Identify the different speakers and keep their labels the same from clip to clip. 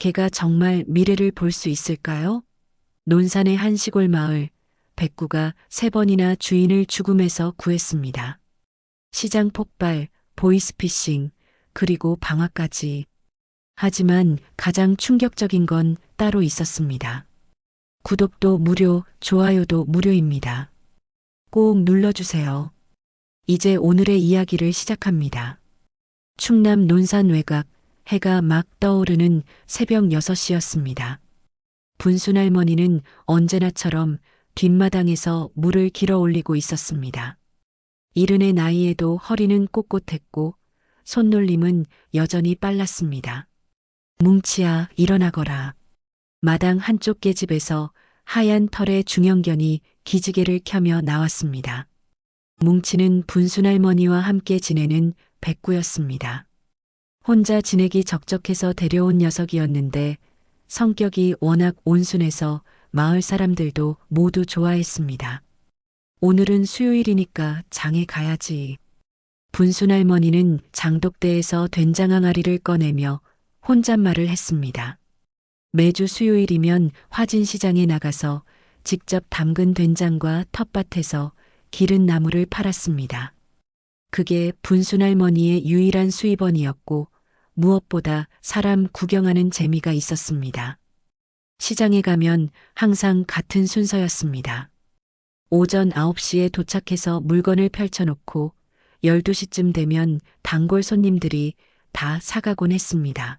Speaker 1: 걔가 정말 미래를 볼 수 있을까요? 논산의 한 시골 마을, 백구가 3번이나 주인을 죽음에서 구했습니다. 시장 폭발, 보이스피싱, 그리고 방화까지. 하지만 가장 충격적인 건 따로 있었습니다. 구독도 무료, 좋아요도 무료입니다. 꼭 눌러주세요. 이제 오늘의 이야기를 시작합니다. 충남 논산 외곽, 해가 막 떠오르는 새벽 6시였습니다. 분순 할머니는 언제나처럼 뒷마당에서 물을 길어 올리고 있었습니다. 이른의 나이에도 허리는 꼿꼿했고 손놀림은 여전히 빨랐습니다. 뭉치야, 일어나거라. 마당 한쪽 계집에서 하얀 털의 중형견이 기지개를 켜며 나왔습니다. 뭉치는 분순 할머니와 함께 지내는 백구였습니다. 혼자 지내기 적적해서 데려온 녀석이었는데 성격이 워낙 온순해서 마을 사람들도 모두 좋아했습니다. 오늘은 수요일이니까 장에 가야지. 분순 할머니는 장독대에서 된장 항아리를 꺼내며 혼잣말을 했습니다. 매주 수요일이면 화진시장에 나가서 직접 담근 된장과 텃밭에서 기른 나물을 팔았습니다. 그게 분순 할머니의 유일한 수입원이었고 무엇보다 사람 구경하는 재미가 있었습니다. 시장에 가면 항상 같은 순서였습니다. 오전 9시에 도착해서 물건을 펼쳐놓고 12시쯤 되면 단골 손님들이 다 사가곤 했습니다.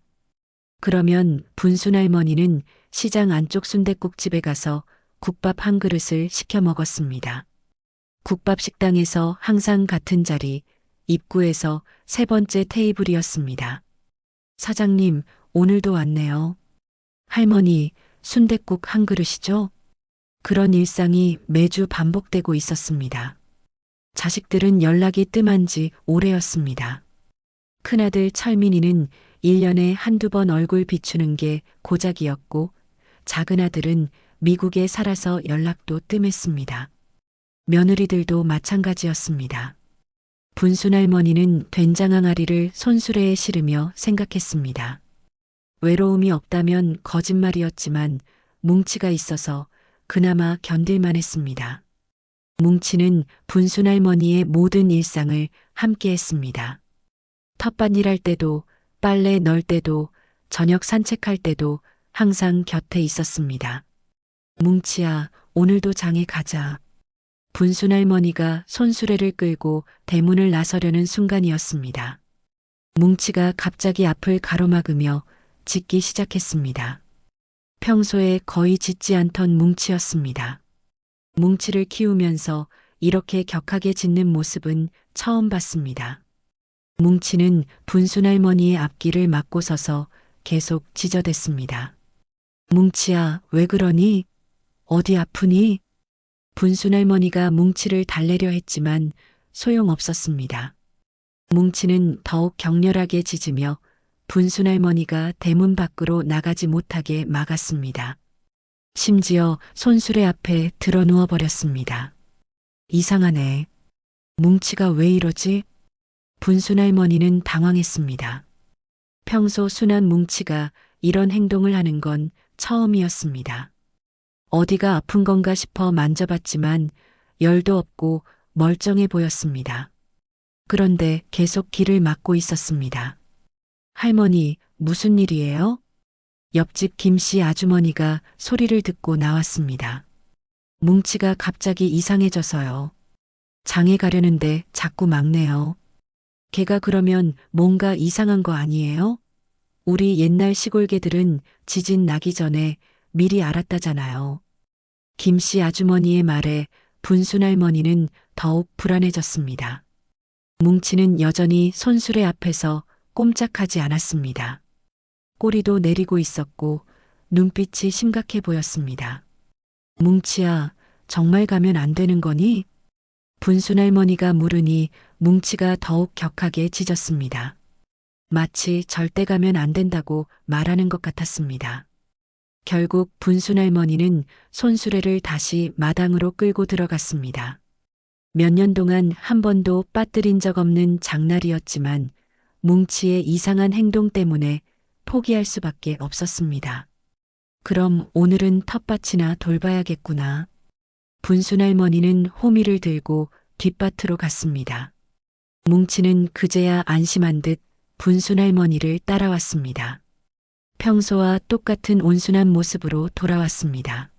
Speaker 1: 그러면 분순 할머니는 시장 안쪽 순댓국집에 가서 국밥 한 그릇을 시켜 먹었습니다. 국밥 식당에서 항상 같은 자리, 입구에서 3번째 테이블이었습니다. 사장님, 오늘도 왔네요. 할머니, 순댓국 한 그릇이죠? 그런 일상이 매주 반복되고 있었습니다. 자식들은 연락이 뜸한 지 오래였습니다. 큰아들 철민이는 1년에 한두 번 얼굴 비추는 게 고작이었고 작은아들은 미국에 살아서 연락도 뜸했습니다. 며느리들도 마찬가지였습니다. 분순 할머니는 된장 항아리를 손수레에 실으며 생각했습니다. 외로움이 없다면 거짓말이었지만 뭉치가 있어서 그나마 견딜만 했습니다. 뭉치는 분순 할머니의 모든 일상을 함께 했습니다. 텃밭일 할 때도, 빨래 널 때도, 저녁 산책할 때도 항상 곁에 있었습니다. 뭉치야, 오늘도 장에 가자. 분순 할머니가 손수레를 끌고 대문을 나서려는 순간이었습니다. 뭉치가 갑자기 앞을 가로막으며 짖기 시작했습니다. 평소에 거의 짖지 않던 뭉치였습니다. 뭉치를 키우면서 이렇게 격하게 짖는 모습은 처음 봤습니다. 뭉치는 분순 할머니의 앞길을 막고 서서 계속 짖어댔습니다. 뭉치야, 왜 그러니? 어디 아프니? 분순 할머니가 뭉치를 달래려 했지만 소용없었습니다. 뭉치는 더욱 격렬하게 짖으며 분순 할머니가 대문 밖으로 나가지 못하게 막았습니다. 심지어 손수레 앞에 드러 누워 버렸습니다. 이상하네. 뭉치가 왜 이러지? 분순 할머니는 당황했습니다. 평소 순한 뭉치가 이런 행동을 하는 건 처음이었습니다. 어디가 아픈 건가 싶어 만져봤지만 열도 없고 멀쩡해 보였습니다. 그런데 계속 길을 막고 있었습니다. 할머니, 무슨 일이에요? 옆집 김씨 아주머니가 소리를 듣고 나왔습니다. 뭉치가 갑자기 이상해져서요. 장에 가려는데 자꾸 막네요. 걔가 그러면 뭔가 이상한 거 아니에요? 우리 옛날 시골개들은 지진 나기 전에 미리 알았다잖아요. 김씨 아주머니의 말에 분순 할머니는 더욱 불안해졌습니다. 뭉치는 여전히 손수레 앞에서 꼼짝하지 않았습니다. 꼬리도 내리고 있었고 눈빛이 심각해 보였습니다. 뭉치야, 정말 가면 안 되는 거니? 분순 할머니가 물으니 뭉치가 더욱 격하게 짖었습니다. 마치 절대 가면 안 된다고 말하는 것 같았습니다. 결국 분순 할머니는 손수레를 다시 마당으로 끌고 들어갔습니다. 몇 년 동안 한 번도 빠뜨린 적 없는 장날이었지만 뭉치의 이상한 행동 때문에 포기할 수밖에 없었습니다. 그럼 오늘은 텃밭이나 돌봐야겠구나. 분순할머니는 호미를 들고 뒷밭으로 갔습니다. 뭉치는 그제야 안심한 듯 분순할머니를 따라왔습니다. 평소와 똑같은 온순한 모습으로 돌아왔습니다.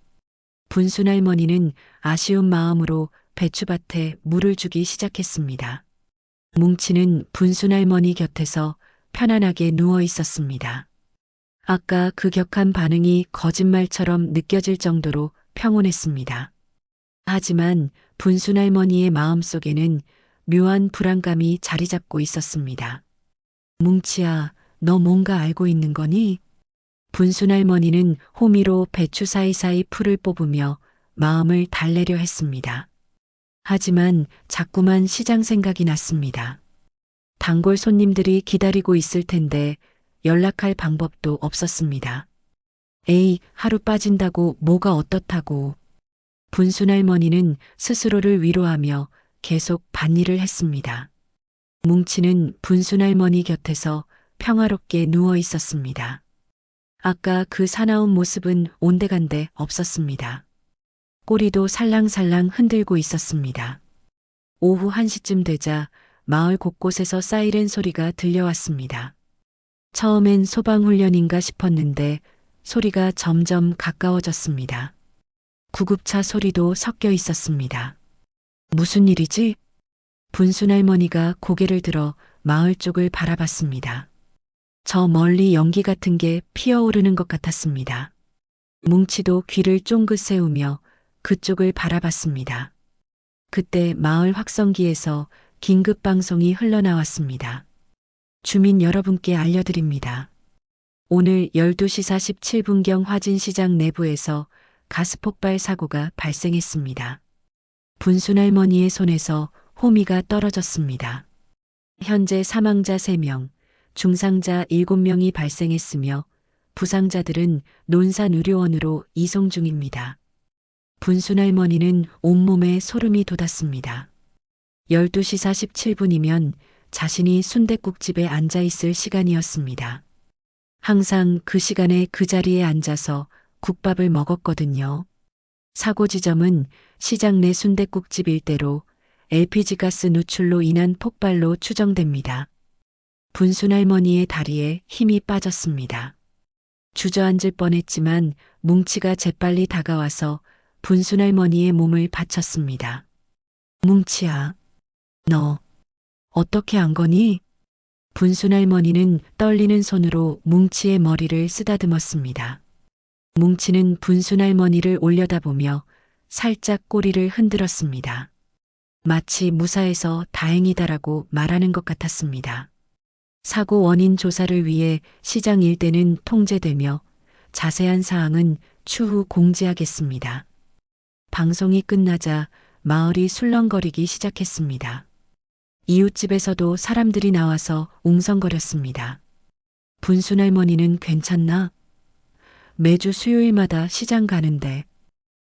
Speaker 1: 분순할머니는 아쉬운 마음으로 배추밭에 물을 주기 시작했습니다. 뭉치는 분순할머니 곁에서 편안하게 누워 있었습니다. 아까 그 격한 반응이 거짓말처럼 느껴질 정도로 평온했습니다. 하지만 분순할머니의 마음속에는 묘한 불안감이 자리 잡고 있었습니다. 뭉치야, 너 뭔가 알고 있는 거니? 분순할머니는 호미로 배추 사이사이 풀을 뽑으며 마음을 달래려 했습니다. 하지만 자꾸만 시장 생각이 났습니다. 단골 손님들이 기다리고 있을 텐데 연락할 방법도 없었습니다. 에이, 하루 빠진다고 뭐가 어떻다고. 분순할머니는 스스로를 위로하며 계속 밭일을 했습니다. 뭉치는 분순할머니 곁에서 평화롭게 누워 있었습니다. 아까 그 사나운 모습은 온데간데 없었습니다. 꼬리도 살랑살랑 흔들고 있었습니다. 오후 1시쯤 되자 마을 곳곳에서 사이렌 소리가 들려왔습니다. 처음엔 소방훈련인가 싶었는데 소리가 점점 가까워졌습니다. 구급차 소리도 섞여 있었습니다. 무슨 일이지? 분순할머니가 고개를 들어 마을 쪽을 바라봤습니다. 저 멀리 연기 같은 게 피어오르는 것 같았습니다. 뭉치도 귀를 쫑긋 세우며 그쪽을 바라봤습니다. 그때 마을 확성기에서 긴급 방송이 흘러나왔습니다. 주민 여러분께 알려드립니다. 오늘 12시 47분경 화진시장 내부에서 가스폭발 사고가 발생했습니다. 분순할머니의 손에서 호미가 떨어졌습니다. 현재 사망자 3명, 중상자 7명이 발생했으며 부상자들은 논산의료원으로 이송 중입니다. 분순할머니는 온몸에 소름이 돋았습니다. 12시 47분이면 자신이 순댓국집에 앉아있을 시간이었습니다. 항상 그 시간에 그 자리에 앉아서 국밥을 먹었거든요. 사고 지점은 시장 내 순댓국집 일대로 LPG가스 누출로 인한 폭발로 추정됩니다. 분순할머니의 다리에 힘이 빠졌습니다. 주저앉을 뻔했지만 뭉치가 재빨리 다가와서 분순할머니의 몸을 받쳤습니다. 뭉치야, 너 어떻게 안 거니? 분순할머니는 떨리는 손으로 뭉치의 머리를 쓰다듬었습니다. 뭉치는 분순할머니를 올려다보며 살짝 꼬리를 흔들었습니다. 마치 무사해서 다행이다라고 말하는 것 같았습니다. 사고 원인 조사를 위해 시장 일대는 통제되며 자세한 사항은 추후 공지하겠습니다. 방송이 끝나자 마을이 술렁거리기 시작했습니다. 이웃집에서도 사람들이 나와서 웅성거렸습니다. 분순할머니는 괜찮나? 매주 수요일마다 시장 가는데.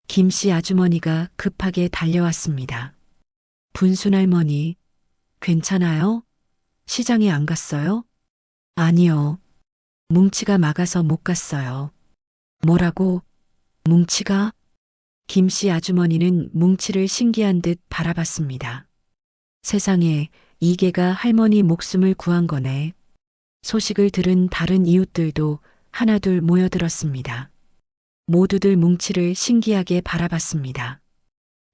Speaker 1: 김씨 아주머니가 급하게 달려왔습니다. 분순할머니, 괜찮아요? 시장에 안 갔어요? 아니요. 뭉치가 막아서 못 갔어요. 뭐라고? 뭉치가? 김씨 아주머니는 뭉치를 신기한 듯 바라봤습니다. 세상에, 이게가 할머니 목숨을 구한 거네. 소식을 들은 다른 이웃들도 하나둘 모여들었습니다. 모두들 뭉치를 신기하게 바라봤습니다.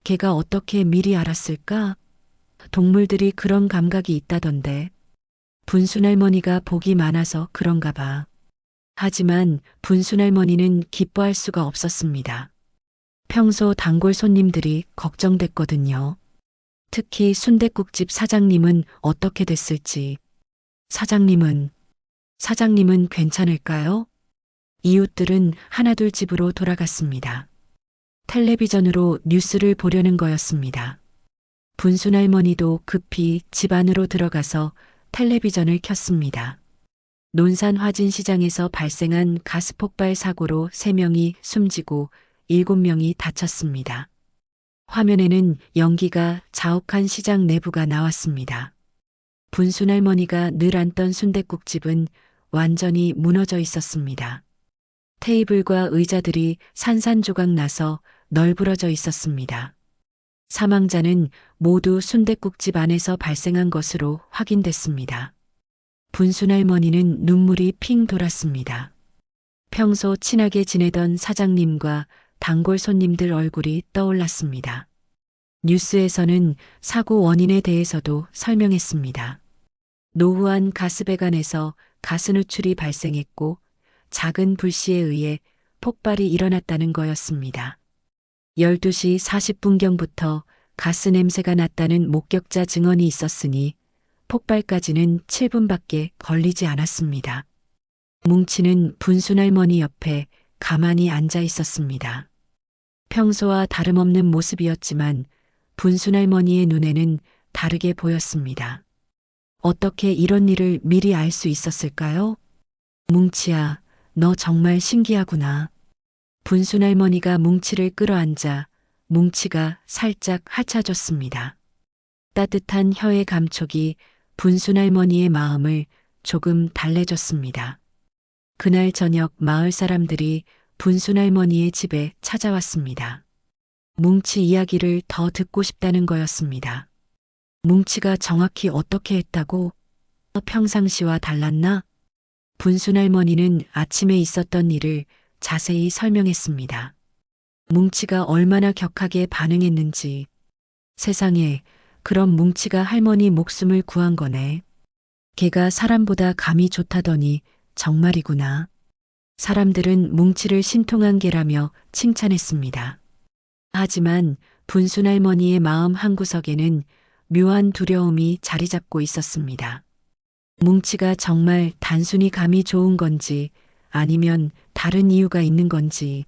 Speaker 1: 걔가 어떻게 미리 알았을까? 동물들이 그런 감각이 있다던데. 분순할머니가 복이 많아서 그런가 봐. 하지만 분순할머니는 기뻐할 수가 없었습니다. 평소 단골 손님들이 걱정됐거든요. 특히 순댓국집 사장님은 어떻게 됐을지. 사장님은 괜찮을까요? 이웃들은 하나둘 집으로 돌아갔습니다. 텔레비전으로 뉴스를 보려는 거였습니다. 분순할머니도 급히 집 안으로 들어가서 텔레비전을 켰습니다. 논산 화진시장에서 발생한 가스폭발 사고로 3명이 숨지고 7명이 다쳤습니다. 화면에는 연기가 자욱한 시장 내부가 나왔습니다. 분순할머니가 늘 앉던 순댓국집은 완전히 무너져 있었습니다. 테이블과 의자들이 산산조각 나서 널브러져 있었습니다. 사망자는 모두 순댓국집 안에서 발생한 것으로 확인됐습니다. 분순 할머니는 눈물이 핑 돌았습니다. 평소 친하게 지내던 사장님과 단골 손님들 얼굴이 떠올랐습니다. 뉴스에서는 사고 원인에 대해서도 설명했습니다. 노후한 가스배관에서 가스 누출이 발생했고 작은 불씨에 의해 폭발이 일어났다는 거였습니다. 12시 40분경부터 가스 냄새가 났다는 목격자 증언이 있었으니 폭발까지는 7분밖에 걸리지 않았습니다. 뭉치는 분순 할머니 옆에 가만히 앉아 있었습니다. 평소와 다름없는 모습이었지만 분순 할머니의 눈에는 다르게 보였습니다. 어떻게 이런 일을 미리 알 수 있었을까요? 뭉치야, 너 정말 신기하구나. 분순 할머니가 뭉치를 끌어안자 뭉치가 살짝 하차줬습니다. 따뜻한 혀의 감촉이 분순 할머니의 마음을 조금 달래줬습니다. 그날 저녁 마을 사람들이 분순 할머니의 집에 찾아왔습니다. 뭉치 이야기를 더 듣고 싶다는 거였습니다. 뭉치가 정확히 어떻게 했다고? 평상시와 달랐나? 분순 할머니는 아침에 있었던 일을 자세히 설명했습니다. 뭉치가 얼마나 격하게 반응했는지. 세상에, 그럼 뭉치가 할머니 목숨을 구한 거네. 걔가 사람보다 감이 좋다더니 정말이구나. 사람들은 뭉치를 신통한 개라며 칭찬했습니다. 하지만 분순 할머니의 마음 한구석에는 묘한 두려움이 자리 잡고 있었습니다. 뭉치가 정말 단순히 감이 좋은 건지 아니면 다른 이유가 있는 건지.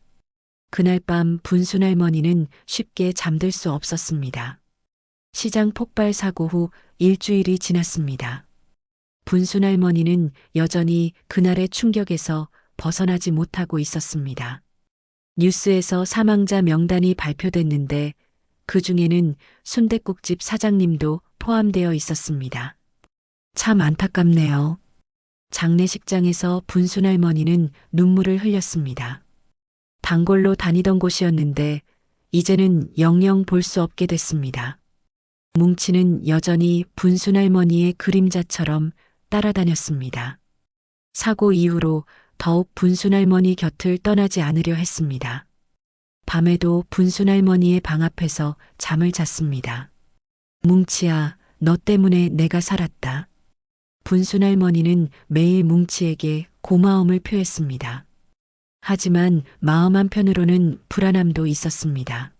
Speaker 1: 그날 밤 분순 할머니는 쉽게 잠들 수 없었습니다. 시장 폭발 사고 후 일주일이 지났습니다. 분순 할머니는 여전히 그날의 충격에서 벗어나지 못하고 있었습니다. 뉴스에서 사망자 명단이 발표됐는데 그 중에는 순댓국집 사장님도 포함되어 있었습니다. 참 안타깝네요. 장례식장에서 분순 할머니는 눈물을 흘렸습니다. 단골로 다니던 곳이었는데 이제는 영영 볼 수 없게 됐습니다. 뭉치는 여전히 분순 할머니의 그림자처럼 따라다녔습니다. 사고 이후로 더욱 분순 할머니 곁을 떠나지 않으려 했습니다. 밤에도 분순 할머니의 방 앞에서 잠을 잤습니다. 뭉치야, 너 때문에 내가 살았다. 분순 할머니는 매일 뭉치에게 고마움을 표했습니다. 하지만 마음 한편으로는 불안함도 있었습니다.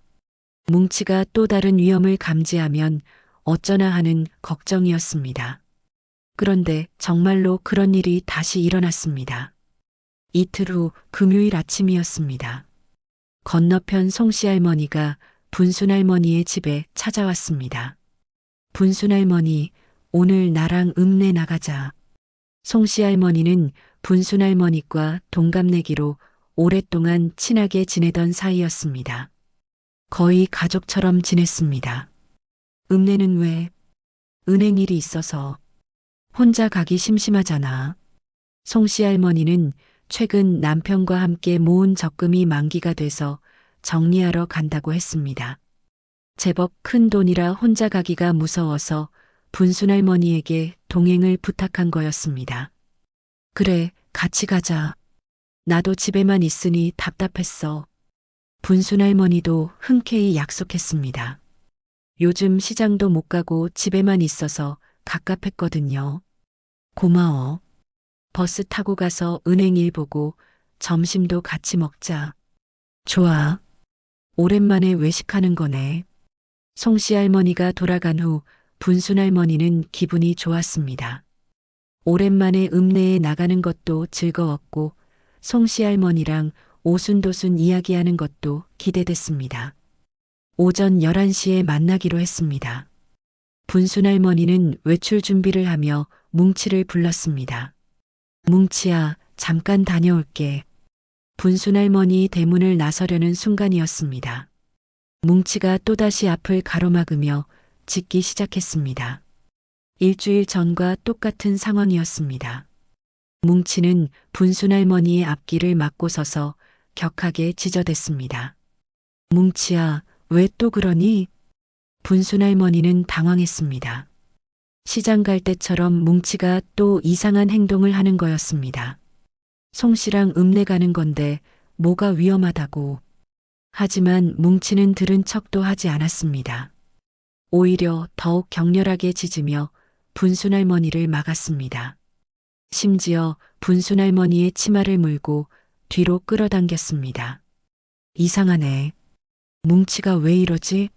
Speaker 1: 뭉치가 또 다른 위험을 감지하면 어쩌나 하는 걱정이었습니다. 그런데 정말로 그런 일이 다시 일어났습니다. 이틀 후 금요일 아침이었습니다. 건너편 송씨 할머니가 분순 할머니의 집에 찾아왔습니다. 분순 할머니, 오늘 나랑 읍내 나가자. 송씨 할머니는 분순 할머니과 동갑내기로 오랫동안 친하게 지내던 사이였습니다. 거의 가족처럼 지냈습니다. 읍내는 왜? 은행 일이 있어서. 혼자 가기 심심하잖아. 송씨 할머니는 최근 남편과 함께 모은 적금이 만기가 돼서 정리하러 간다고 했습니다. 제법 큰 돈이라 혼자 가기가 무서워서 분순 할머니에게 동행을 부탁한 거였습니다. 그래, 같이 가자. 나도 집에만 있으니 답답했어. 분순 할머니도 흔쾌히 약속했습니다. 요즘 시장도 못 가고 집에만 있어서 갑갑했거든요. 고마워. 버스 타고 가서 은행 일 보고 점심도 같이 먹자. 좋아. 오랜만에 외식하는 거네. 송씨 할머니가 돌아간 후 분순 할머니는 기분이 좋았습니다. 오랜만에 읍내에 나가는 것도 즐거웠고 송씨 할머니랑 오순도순 이야기하는 것도 기대됐습니다. 오전 11시에 만나기로 했습니다. 분순 할머니는 외출 준비를 하며 뭉치를 불렀습니다. 뭉치야, 잠깐 다녀올게. 분순 할머니 대문을 나서려는 순간이었습니다. 뭉치가 또다시 앞을 가로막으며 짖기 시작했습니다. 일주일 전과 똑같은 상황이었습니다. 뭉치는 분순 할머니의 앞길을 막고 서서 격하게 지저댔습니다. 뭉치야, 왜 또 그러니? 분순 할머니는 당황했습니다. 시장 갈 때처럼 뭉치가 또 이상한 행동을 하는 거였습니다. 송 씨랑 읍내 가는 건데 뭐가 위험하다고. 하지만 뭉치는 들은 척도 하지 않았습니다. 오히려 더욱 격렬하게 짖으며 분순 할머니를 막았습니다. 심지어 분순 할머니의 치마를 물고 뒤로 끌어당겼습니다. 이상하네. 뭉치가 왜 이러지?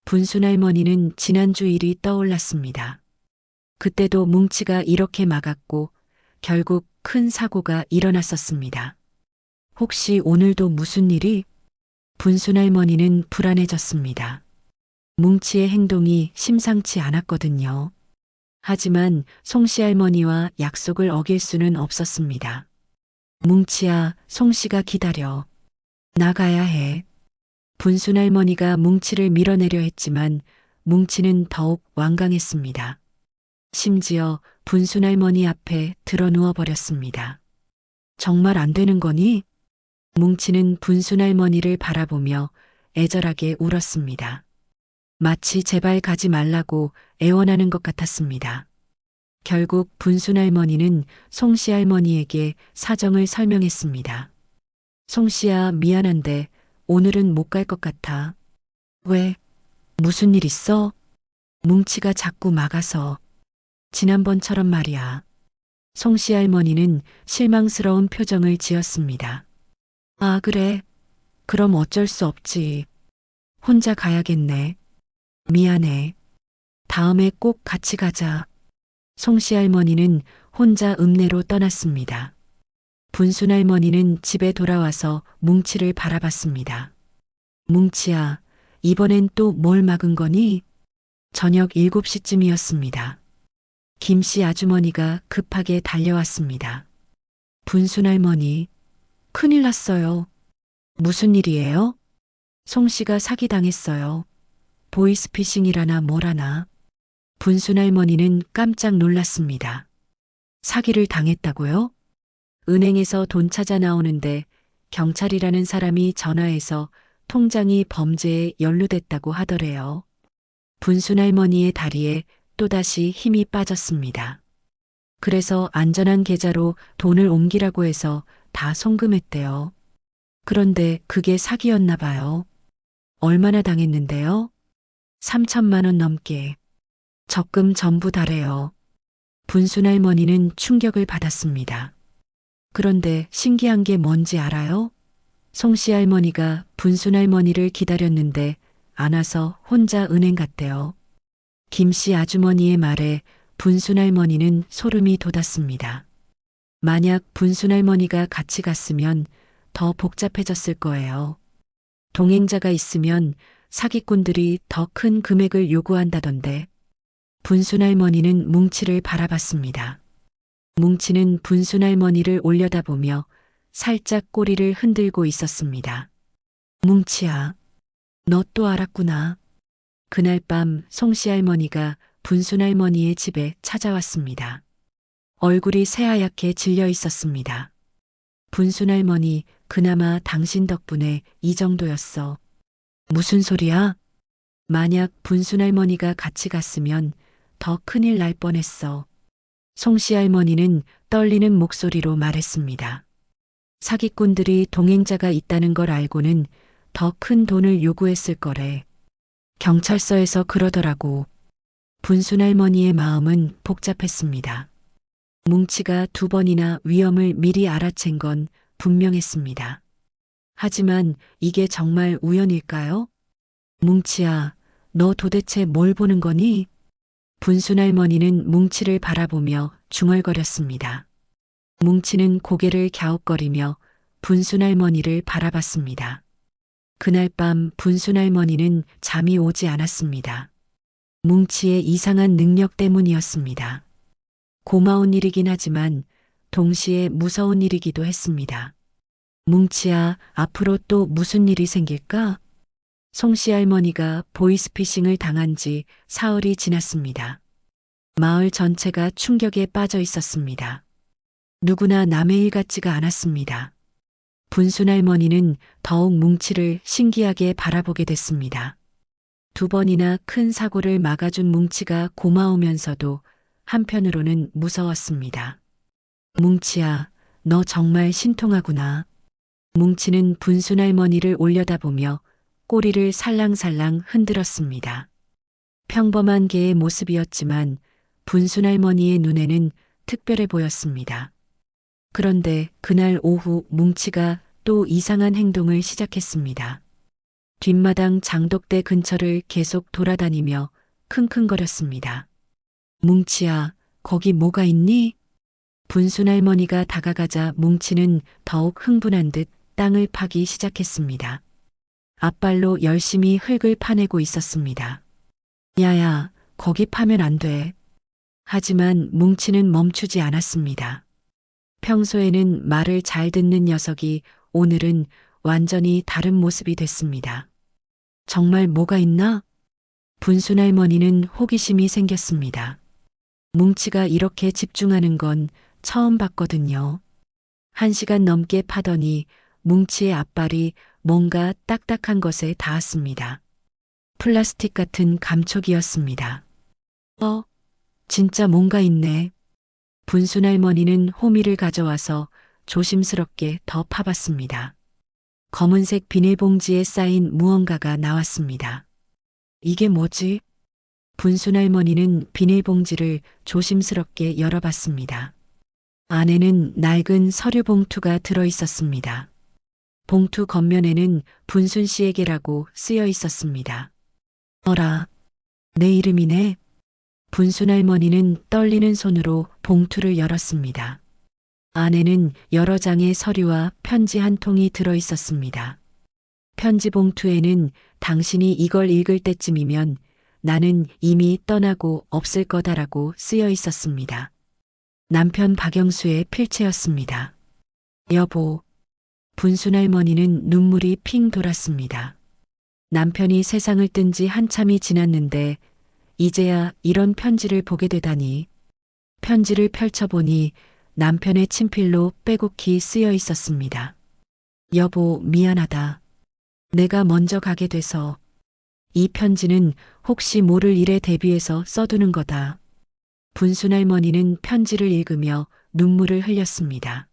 Speaker 1: 분순 할머니는 지난주 일이 떠올랐습니다. 그때도 뭉치가 이렇게 막았고 결국 큰 사고가 일어났었습니다. 혹시 오늘도 무슨 일이? 분순 할머니는 불안해졌습니다. 뭉치의 행동이 심상치 않았거든요. 하지만 송씨 할머니와 약속을 어길 수는 없었습니다. 뭉치야, 송씨가 기다려. 나가야 해. 분순 할머니가 뭉치를 밀어내려 했지만 뭉치는 더욱 완강했습니다. 심지어 분순 할머니 앞에 드러누워 버렸습니다. 정말 안 되는 거니? 뭉치는 분순 할머니를 바라보며 애절하게 울었습니다. 마치 제발 가지 말라고 애원하는 것 같았습니다. 결국 분순 할머니는 송씨 할머니에게 사정을 설명했습니다. 송씨야, 미안한데 오늘은 못 갈 것 같아. 왜? 무슨 일 있어? 뭉치가 자꾸 막아서. 지난번처럼 말이야. 송씨 할머니는 실망스러운 표정을 지었습니다. 아, 그래. 그럼 어쩔 수 없지. 혼자 가야겠네. 미안해. 다음에 꼭 같이 가자. 송씨 할머니는 혼자 읍내로 떠났습니다. 분순 할머니는 집에 돌아와서 뭉치를 바라봤습니다. 뭉치야, 이번엔 또 뭘 막은 거니? 저녁 7시쯤이었습니다. 김씨 아주머니가 급하게 달려왔습니다. 분순 할머니, 큰일 났어요. 무슨 일이에요? 송씨가 사기당했어요. 보이스피싱이라나 뭐라나. 분순 할머니는 깜짝 놀랐습니다. 사기를 당했다고요? 은행에서 돈 찾아 나오는데 경찰이라는 사람이 전화해서 통장이 범죄에 연루됐다고 하더래요. 분순 할머니의 다리에 또다시 힘이 빠졌습니다. 그래서 안전한 계좌로 돈을 옮기라고 해서 다 송금했대요. 그런데 그게 사기였나 봐요. 얼마나 당했는데요? 3천만 원 넘게. 적금 전부 다래요. 분순 할머니는 충격을 받았습니다. 그런데 신기한 게 뭔지 알아요? 송씨 할머니가 분순 할머니를 기다렸는데 안 와서 혼자 은행 갔대요. 김씨 아주머니의 말에 분순 할머니는 소름이 돋았습니다. 만약 분순 할머니가 같이 갔으면 더 복잡해졌을 거예요. 동행자가 있으면 사기꾼들이 더 큰 금액을 요구한다던데. 분순 할머니는 뭉치를 바라봤습니다. 뭉치는 분순 할머니를 올려다보며 살짝 꼬리를 흔들고 있었습니다. 뭉치야, 너 또 알았구나. 그날 밤 송씨 할머니가 분순 할머니의 집에 찾아왔습니다. 얼굴이 새하얗게 질려 있었습니다. 분순 할머니, 그나마 당신 덕분에 이 정도였어. 무슨 소리야? 만약 분순 할머니가 같이 갔으면 더 큰일 날 뻔했어. 송씨 할머니는 떨리는 목소리로 말했습니다. 사기꾼들이 동행자가 있다는 걸 알고는 더 큰 돈을 요구했을 거래. 경찰서에서 그러더라고. 분순 할머니의 마음은 복잡했습니다. 뭉치가 2번이나 위험을 미리 알아챈 건 분명했습니다. 하지만 이게 정말 우연일까요? 뭉치야, 너 도대체 뭘 보는 거니? 분순 할머니는 뭉치를 바라보며 중얼거렸습니다. 뭉치는 고개를 갸웃거리며 분순 할머니를 바라봤습니다. 그날 밤 분순 할머니는 잠이 오지 않았습니다. 뭉치의 이상한 능력 때문이었습니다. 고마운 일이긴 하지만 동시에 무서운 일이기도 했습니다. 뭉치야, 앞으로 또 무슨 일이 생길까? 송씨 할머니가 보이스피싱을 당한 지 사흘이 지났습니다. 마을 전체가 충격에 빠져 있었습니다. 누구나 남의 일 같지가 않았습니다. 분순 할머니는 더욱 뭉치를 신기하게 바라보게 됐습니다. 두 번이나 큰 사고를 막아준 뭉치가 고마우면서도 한편으로는 무서웠습니다. 뭉치야, 너 정말 신통하구나. 뭉치는 분순 할머니를 올려다보며 꼬리를 살랑살랑 흔들었습니다. 평범한 개의 모습이었지만 분순 할머니의 눈에는 특별해 보였습니다. 그런데 그날 오후 뭉치가 또 이상한 행동을 시작했습니다. 뒷마당 장독대 근처를 계속 돌아다니며 킁킁거렸습니다. 뭉치야, 거기 뭐가 있니? 분순 할머니가 다가가자 뭉치는 더욱 흥분한 듯 땅을 파기 시작했습니다. 앞발로 열심히 흙을 파내고 있었습니다. 야야, 거기 파면 안 돼. 하지만 뭉치는 멈추지 않았습니다. 평소에는 말을 잘 듣는 녀석이 오늘은 완전히 다른 모습이 됐습니다. 정말 뭐가 있나? 분순 할머니는 호기심이 생겼습니다. 뭉치가 이렇게 집중하는 건 처음 봤거든요. 1시간 넘게 파더니 뭉치의 앞발이 뭔가 딱딱한 것에 닿았습니다. 플라스틱 같은 감촉이었습니다. 진짜 뭔가 있네. 분순 할머니는 호미를 가져와서 조심스럽게 더 파봤습니다. 검은색 비닐봉지에 쌓인 무언가가 나왔습니다. 이게 뭐지? 분순 할머니는 비닐봉지를 조심스럽게 열어봤습니다. 안에는 낡은 서류 봉투가 들어 있었습니다. 봉투 겉면에는 분순 씨에게라고 쓰여 있었습니다. 어라, 내 이름이네. 분순 할머니는 떨리는 손으로 봉투를 열었습니다. 안에는 여러 장의 서류와 편지 한 통이 들어 있었습니다. 편지 봉투에는 당신이 이걸 읽을 때쯤이면 나는 이미 떠나고 없을 거다라고 쓰여 있었습니다. 남편 박영수의 필체였습니다. 여보, 분순 할머니는 눈물이 핑 돌았습니다. 남편이 세상을 뜬 지 한참이 지났는데 이제야 이런 편지를 보게 되다니. 편지를 펼쳐보니 남편의 친필로 빼곡히 쓰여 있었습니다. 여보, 미안하다. 내가 먼저 가게 돼서. 이 편지는 혹시 모를 일에 대비해서 써두는 거다. 분순 할머니는 편지를 읽으며 눈물을 흘렸습니다.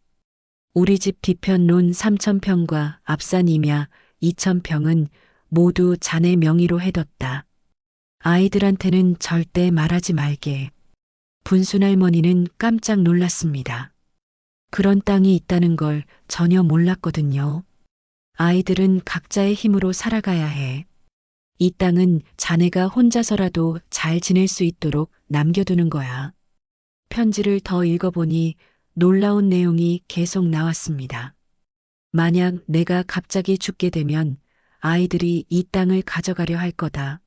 Speaker 1: 우리 집 뒤편 논 3,000평과 앞산 임야 2,000평은 모두 자네 명의로 해뒀다. 아이들한테는 절대 말하지 말게. 분순 할머니는 깜짝 놀랐습니다. 그런 땅이 있다는 걸 전혀 몰랐거든요. 아이들은 각자의 힘으로 살아가야 해. 이 땅은 자네가 혼자서라도 잘 지낼 수 있도록 남겨두는 거야. 편지를 더 읽어보니 놀라운 내용이 계속 나왔습니다. 만약 내가 갑자기 죽게 되면 아이들이 이 땅을 가져가려 할 거다.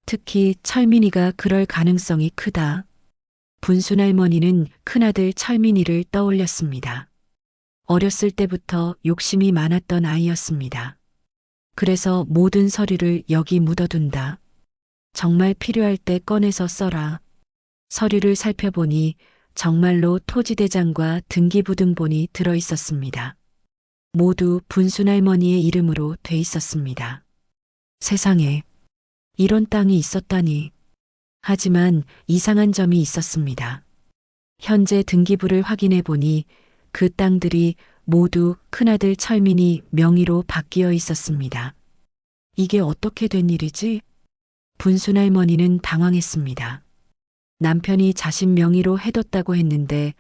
Speaker 1: 특히 철민이가 그럴 가능성이 크다. 분순 할머니는 큰아들 철민이를 떠올렸습니다. 어렸을 때부터 욕심이 많았던 아이였습니다. 그래서 모든 서류를 여기 묻어둔다. 정말 필요할 때 꺼내서 써라. 서류를 살펴보니 정말로 토지대장과 등기부등본이 들어 있었습니다. 모두 분순 할머니의 이름으로 돼 있었습니다. 세상에, 이런 땅이 있었다니. 하지만 이상한 점이 있었습니다. 현재 등기부를 확인해 보니 그 땅들이 모두 큰아들 철민이 명의로 바뀌어 있었습니다. 이게 어떻게 된 일이지? 분순 할머니는 당황했습니다. 남편이 자신 명의로 해뒀다고 했는데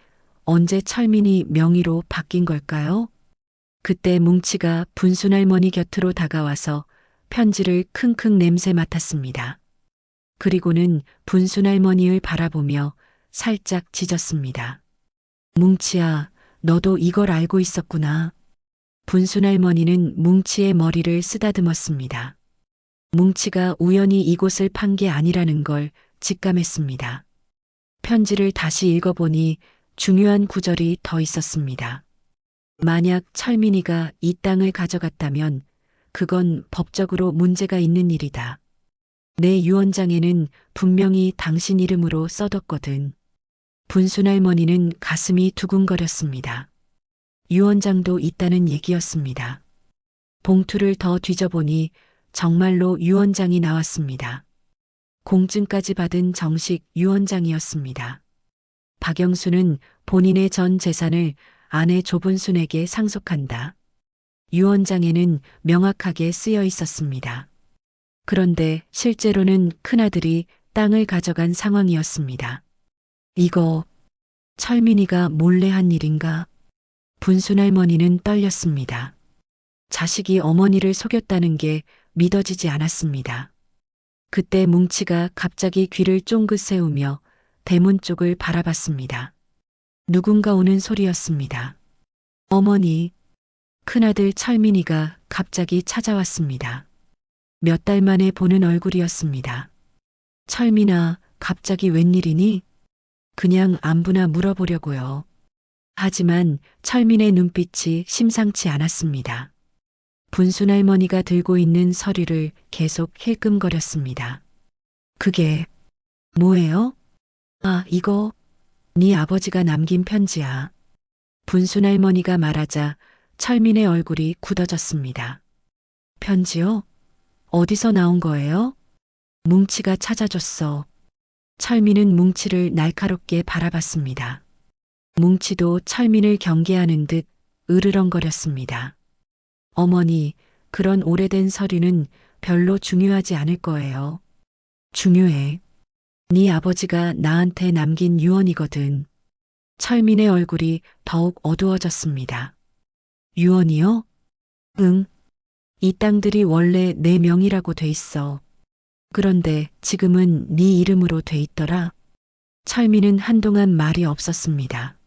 Speaker 1: 언제 철민이 명의로 바뀐 걸까요? 그때 뭉치가 분순 할머니 곁으로 다가와서 편지를 킁킁 냄새 맡았습니다. 그리고는 분순 할머니를 바라보며 살짝 짖었습니다. 뭉치야, 너도 이걸 알고 있었구나. 분순 할머니는 뭉치의 머리를 쓰다듬었습니다. 뭉치가 우연히 이곳을 판 게 아니라는 걸 직감했습니다. 편지를 다시 읽어보니 중요한 구절이 더 있었습니다. 만약 철민이가 이 땅을 가져갔다면 그건 법적으로 문제가 있는 일이다. 내 유언장에는 분명히 당신 이름으로 써뒀거든. 분순 할머니는 가슴이 두근거렸습니다. 유언장도 있다는 얘기였습니다. 봉투를 더 뒤져보니 정말로 유언장이 나왔습니다. 공증까지 받은 정식 유언장이었습니다. 박영수는 본인의 전 재산을 아내 조분순에게 상속한다. 유언장에는 명확하게 쓰여 있었습니다. 그런데 실제로는 큰아들이 땅을 가져간 상황이었습니다. 이거 철민이가 몰래 한 일인가? 분순 할머니는 떨렸습니다. 자식이 어머니를 속였다는 게 믿어지지 않았습니다. 그때 뭉치가 갑자기 귀를 쫑긋 세우며 대문 쪽을 바라봤습니다. 누군가 오는 소리였습니다. 어머니, 큰아들 철민이가 갑자기 찾아왔습니다. 몇 달 만에 보는 얼굴이었습니다. 철민아, 갑자기 웬일이니? 그냥 안부나 물어보려고요. 하지만 철민의 눈빛이 심상치 않았습니다. 분순 할머니가 들고 있는 서류를 계속 힐끔거렸습니다. 그게 뭐예요? 아, 이거 네 아버지가 남긴 편지야. 분순 할머니가 말하자 철민의 얼굴이 굳어졌습니다. 편지요? 어디서 나온 거예요? 뭉치가 찾아줬어. 철민은 뭉치를 날카롭게 바라봤습니다. 뭉치도 철민을 경계하는 듯 으르렁거렸습니다. 어머니, 그런 오래된 서류는 별로 중요하지 않을 거예요. 중요해. 네 아버지가 나한테 남긴 유언이거든. 철민의 얼굴이 더욱 어두워졌습니다. 유언이요? 응. 이 땅들이 원래 내 명의라고 돼 있어. 그런데 지금은 네 이름으로 돼 있더라. 철민은 한동안 말이 없었습니다.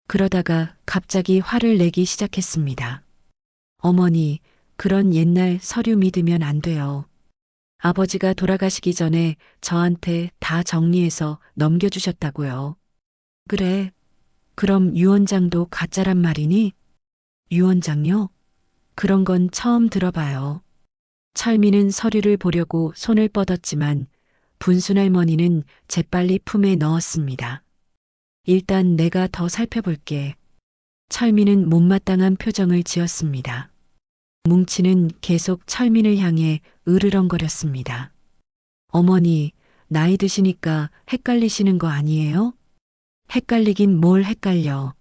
Speaker 1: 그러다가 갑자기 화를 내기 시작했습니다. 어머니, 그런 옛날 서류 믿으면 안 돼요. 아버지가 돌아가시기 전에 저한테 다 정리해서 넘겨주셨다고요. 그래. 그럼 유언장도 가짜란 말이니? 유언장요? 그런 건 처음 들어봐요. 철민은 서류를 보려고 손을 뻗었지만 분순 할머니는 재빨리 품에 넣었습니다. 일단 내가 더 살펴볼게. 철민은 못마땅한 표정을 지었습니다. 뭉치는 계속 철민을 향해 으르렁거렸습니다. 어머니, 나이 드시니까 헷갈리시는 거 아니에요? 헷갈리긴 뭘 헷갈려.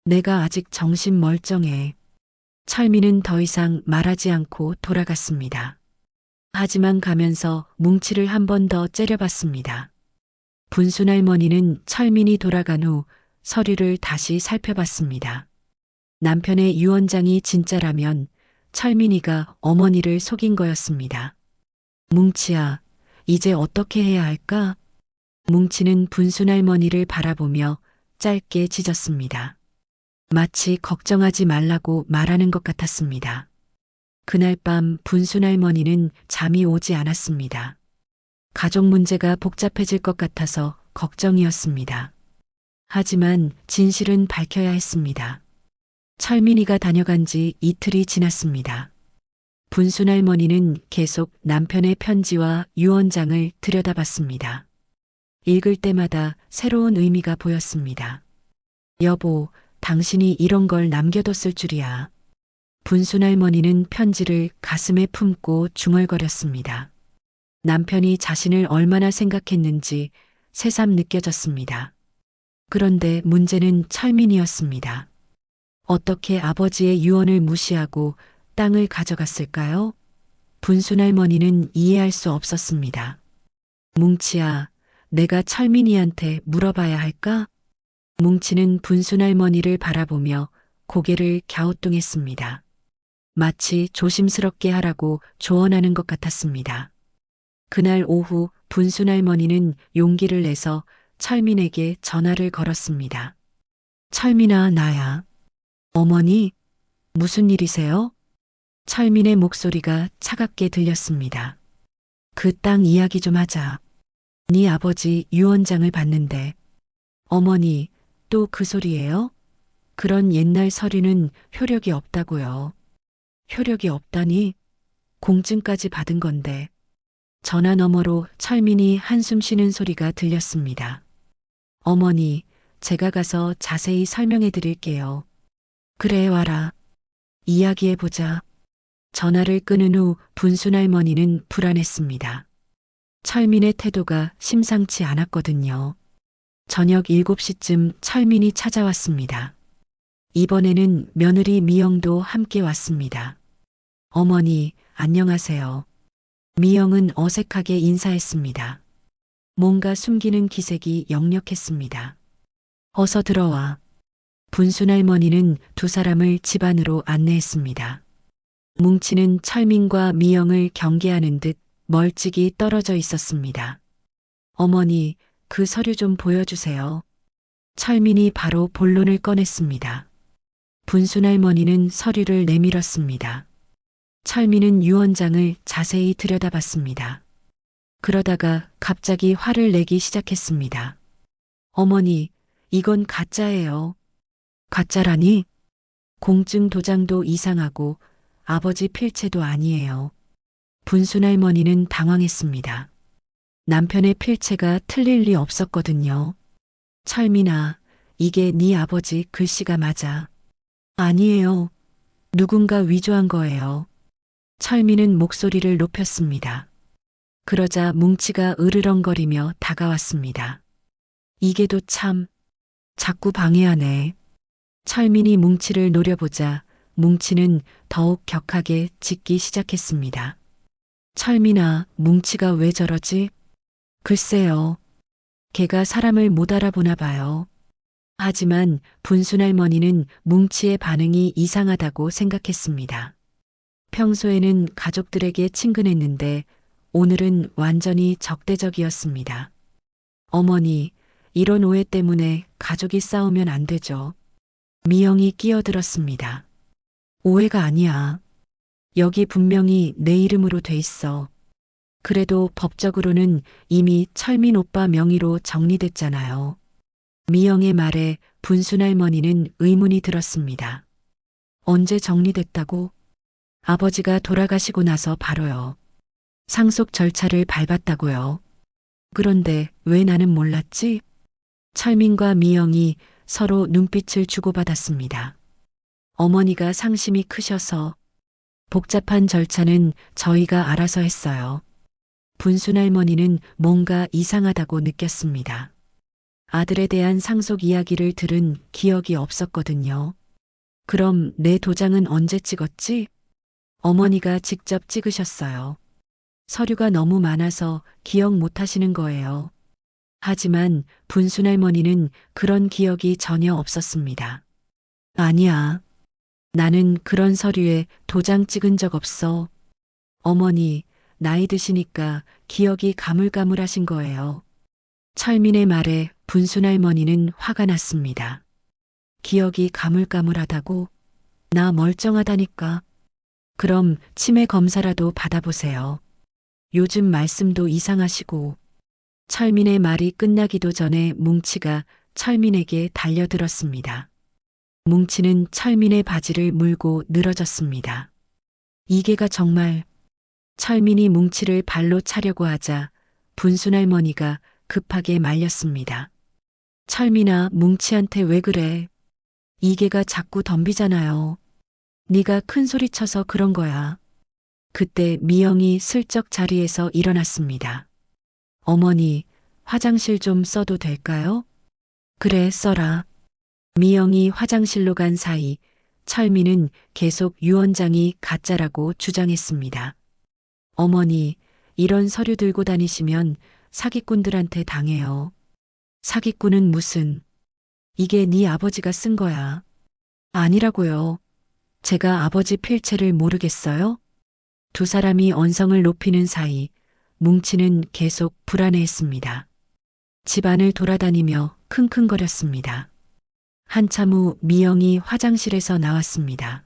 Speaker 1: 내가 아직 정신 멀쩡해. 철민은 더 이상 말하지 않고 돌아갔습니다. 하지만 가면서 뭉치를 한 번 더 째려봤습니다. 분순 할머니는 철민이 돌아간 후 서류를 다시 살펴봤습니다. 남편의 유언장이 진짜라면 철민이가 어머니를 속인 거였습니다. 뭉치야, 이제 어떻게 해야 할까? 뭉치는 분순 할머니를 바라보며 짧게 짖었습니다. 마치 걱정하지 말라고 말하는 것 같았습니다. 그날 밤 분순 할머니는 잠이 오지 않았습니다. 가족 문제가 복잡해질 것 같아서 걱정이었습니다. 하지만 진실은 밝혀야 했습니다. 철민이가 다녀간 지 이틀이 지났습니다. 분순 할머니는 계속 남편의 편지와 유언장을 들여다봤습니다. 읽을 때마다 새로운 의미가 보였습니다. 여보, 당신이 이런 걸 남겨뒀을 줄이야. 분순 할머니는 편지를 가슴에 품고 중얼거렸습니다. 남편이 자신을 얼마나 생각했는지 새삼 느껴졌습니다. 그런데 문제는 철민이었습니다. 어떻게 아버지의 유언을 무시하고 땅을 가져갔을까요? 분순 할머니는 이해할 수 없었습니다. 뭉치야, 내가 철민이한테 물어봐야 할까? 뭉치는 분순 할머니를 바라보며 고개를 갸우뚱했습니다. 마치 조심스럽게 하라고 조언하는 것 같았습니다. 그날 오후 분순 할머니는 용기를 내서 철민에게 전화를 걸었습니다. 철민아, 나야. 어머니, 무슨 일이세요? 철민의 목소리가 차갑게 들렸습니다. 그 땅 이야기 좀 하자. 네 아버지 유언장을 봤는데. 어머니, 또 그 소리예요? 그런 옛날 서류는 효력이 없다고요. 효력이 없다니? 공증까지 받은 건데. 전화 너머로 철민이 한숨 쉬는 소리가 들렸습니다. 어머니, 제가 가서 자세히 설명해 드릴게요. 그래, 와라. 이야기해보자. 전화를 끊은 후 분순 할머니는 불안했습니다. 철민의 태도가 심상치 않았거든요. 저녁 7시쯤 철민이 찾아왔습니다. 이번에는 며느리 미영도 함께 왔습니다. 어머니, 안녕하세요. 미영은 어색하게 인사했습니다. 뭔가 숨기는 기색이 역력했습니다. 어서 들어와. 분순 할머니는 두 사람을 집 안으로 안내했습니다. 뭉치는 철민과 미영을 경계하는 듯 멀찍이 떨어져 있었습니다. 어머니, 그 서류 좀 보여주세요. 철민이 바로 본론을 꺼냈습니다. 분순 할머니는 서류를 내밀었습니다. 철민은 유언장을 자세히 들여다봤습니다. 그러다가 갑자기 화를 내기 시작했습니다. 어머니, 이건 가짜예요. 가짜라니? 공증 도장도 이상하고 아버지 필체도 아니에요. 분순 할머니는 당황했습니다. 남편의 필체가 틀릴 리 없었거든요. 철민아, 이게 네 아버지 글씨가 맞아. 아니에요. 누군가 위조한 거예요. 철민은 목소리를 높였습니다. 그러자 뭉치가 으르렁거리며 다가왔습니다. 이게도 참, 자꾸 방해하네. 철민이 뭉치를 노려보자 뭉치는 더욱 격하게 짖기 시작했습니다. 철민아, 뭉치가 왜 저러지? 글쎄요. 걔가 사람을 못 알아보나 봐요. 하지만 분순 할머니는 뭉치의 반응이 이상하다고 생각했습니다. 평소에는 가족들에게 친근했는데 오늘은 완전히 적대적이었습니다. 어머니, 이런 오해 때문에 가족이 싸우면 안 되죠. 미영이 끼어들었습니다. 오해가 아니야. 여기 분명히 내 이름으로 돼 있어. 그래도 법적으로는 이미 철민 오빠 명의로 정리됐잖아요. 미영의 말에 분순 할머니는 의문이 들었습니다. 언제 정리됐다고? 아버지가 돌아가시고 나서 바로요. 상속 절차를 밟았다고요. 그런데 왜 나는 몰랐지? 철민과 미영이 서로 눈빛을 주고받았습니다. 어머니가 상심이 크셔서 복잡한 절차는 저희가 알아서 했어요. 분순 할머니는 뭔가 이상하다고 느꼈습니다. 아들에 대한 상속 이야기를 들은 기억이 없었거든요. 그럼 내 도장은 언제 찍었지? 어머니가 직접 찍으셨어요. 서류가 너무 많아서 기억 못 하시는 거예요. 하지만 분순 할머니는 그런 기억이 전혀 없었습니다. 아니야. 나는 그런 서류에 도장 찍은 적 없어. 어머니, 나이 드시니까 기억이 가물가물하신 거예요. 철민의 말에 분순 할머니는 화가 났습니다. 기억이 가물가물하다고? 나 멀쩡하다니까. 그럼 치매 검사라도 받아보세요. 요즘 말씀도 이상하시고. 철민의 말이 끝나기도 전에 뭉치가 철민에게 달려들었습니다. 뭉치는 철민의 바지를 물고 늘어졌습니다. 이게가 정말. 철민이 뭉치를 발로 차려고 하자 분순 할머니가 급하게 말렸습니다. 철민아, 뭉치한테 왜 그래? 이게가 자꾸 덤비잖아요. 네가 큰 소리 쳐서 그런 거야. 그때 미영이 슬쩍 자리에서 일어났습니다. 어머니, 화장실 좀 써도 될까요? 그래, 써라. 미영이 화장실로 간 사이 철민은 계속 유언장이 가짜라고 주장했습니다. 어머니, 이런 서류 들고 다니시면 사기꾼들한테 당해요. 사기꾼은 무슨? 이게 네 아버지가 쓴 거야. 아니라고요. 제가 아버지 필체를 모르겠어요? 두 사람이 언성을 높이는 사이 뭉치는 계속 불안해했습니다. 집안을 돌아다니며 킁킁거렸습니다. 한참 후 미영이 화장실에서 나왔습니다.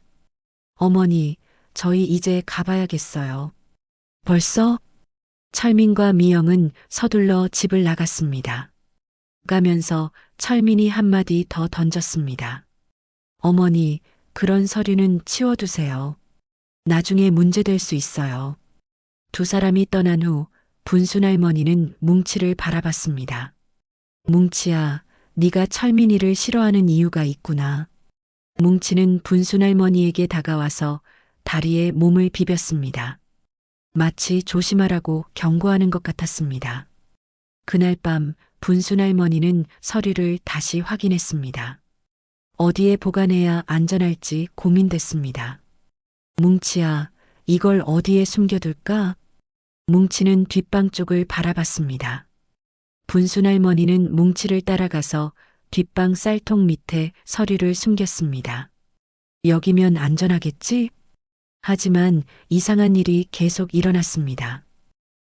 Speaker 1: 어머니, 저희 이제 가봐야겠어요. 벌써? 철민과 미영은 서둘러 집을 나갔습니다. 가면서 철민이 한마디 더 던졌습니다. 어머니, 그런 서류는 치워두세요. 나중에 문제될 수 있어요. 두 사람이 떠난 후 분순 할머니는 뭉치를 바라봤습니다. 뭉치야, 네가 철민이를 싫어하는 이유가 있구나. 뭉치는 분순할머니에게 다가와서 다리에 몸을 비볐습니다. 마치 조심하라고 경고하는 것 같았습니다. 그날 밤 분순할머니는 서류를 다시 확인했습니다. 어디에 보관해야 안전할지 고민됐습니다. 뭉치야, 이걸 어디에 숨겨둘까? 뭉치는 뒷방 쪽을 바라봤습니다. 분순할머니는 뭉치를 따라가서 뒷방 쌀통 밑에 서류를 숨겼습니다. 여기면 안전하겠지? 하지만 이상한 일이 계속 일어났습니다.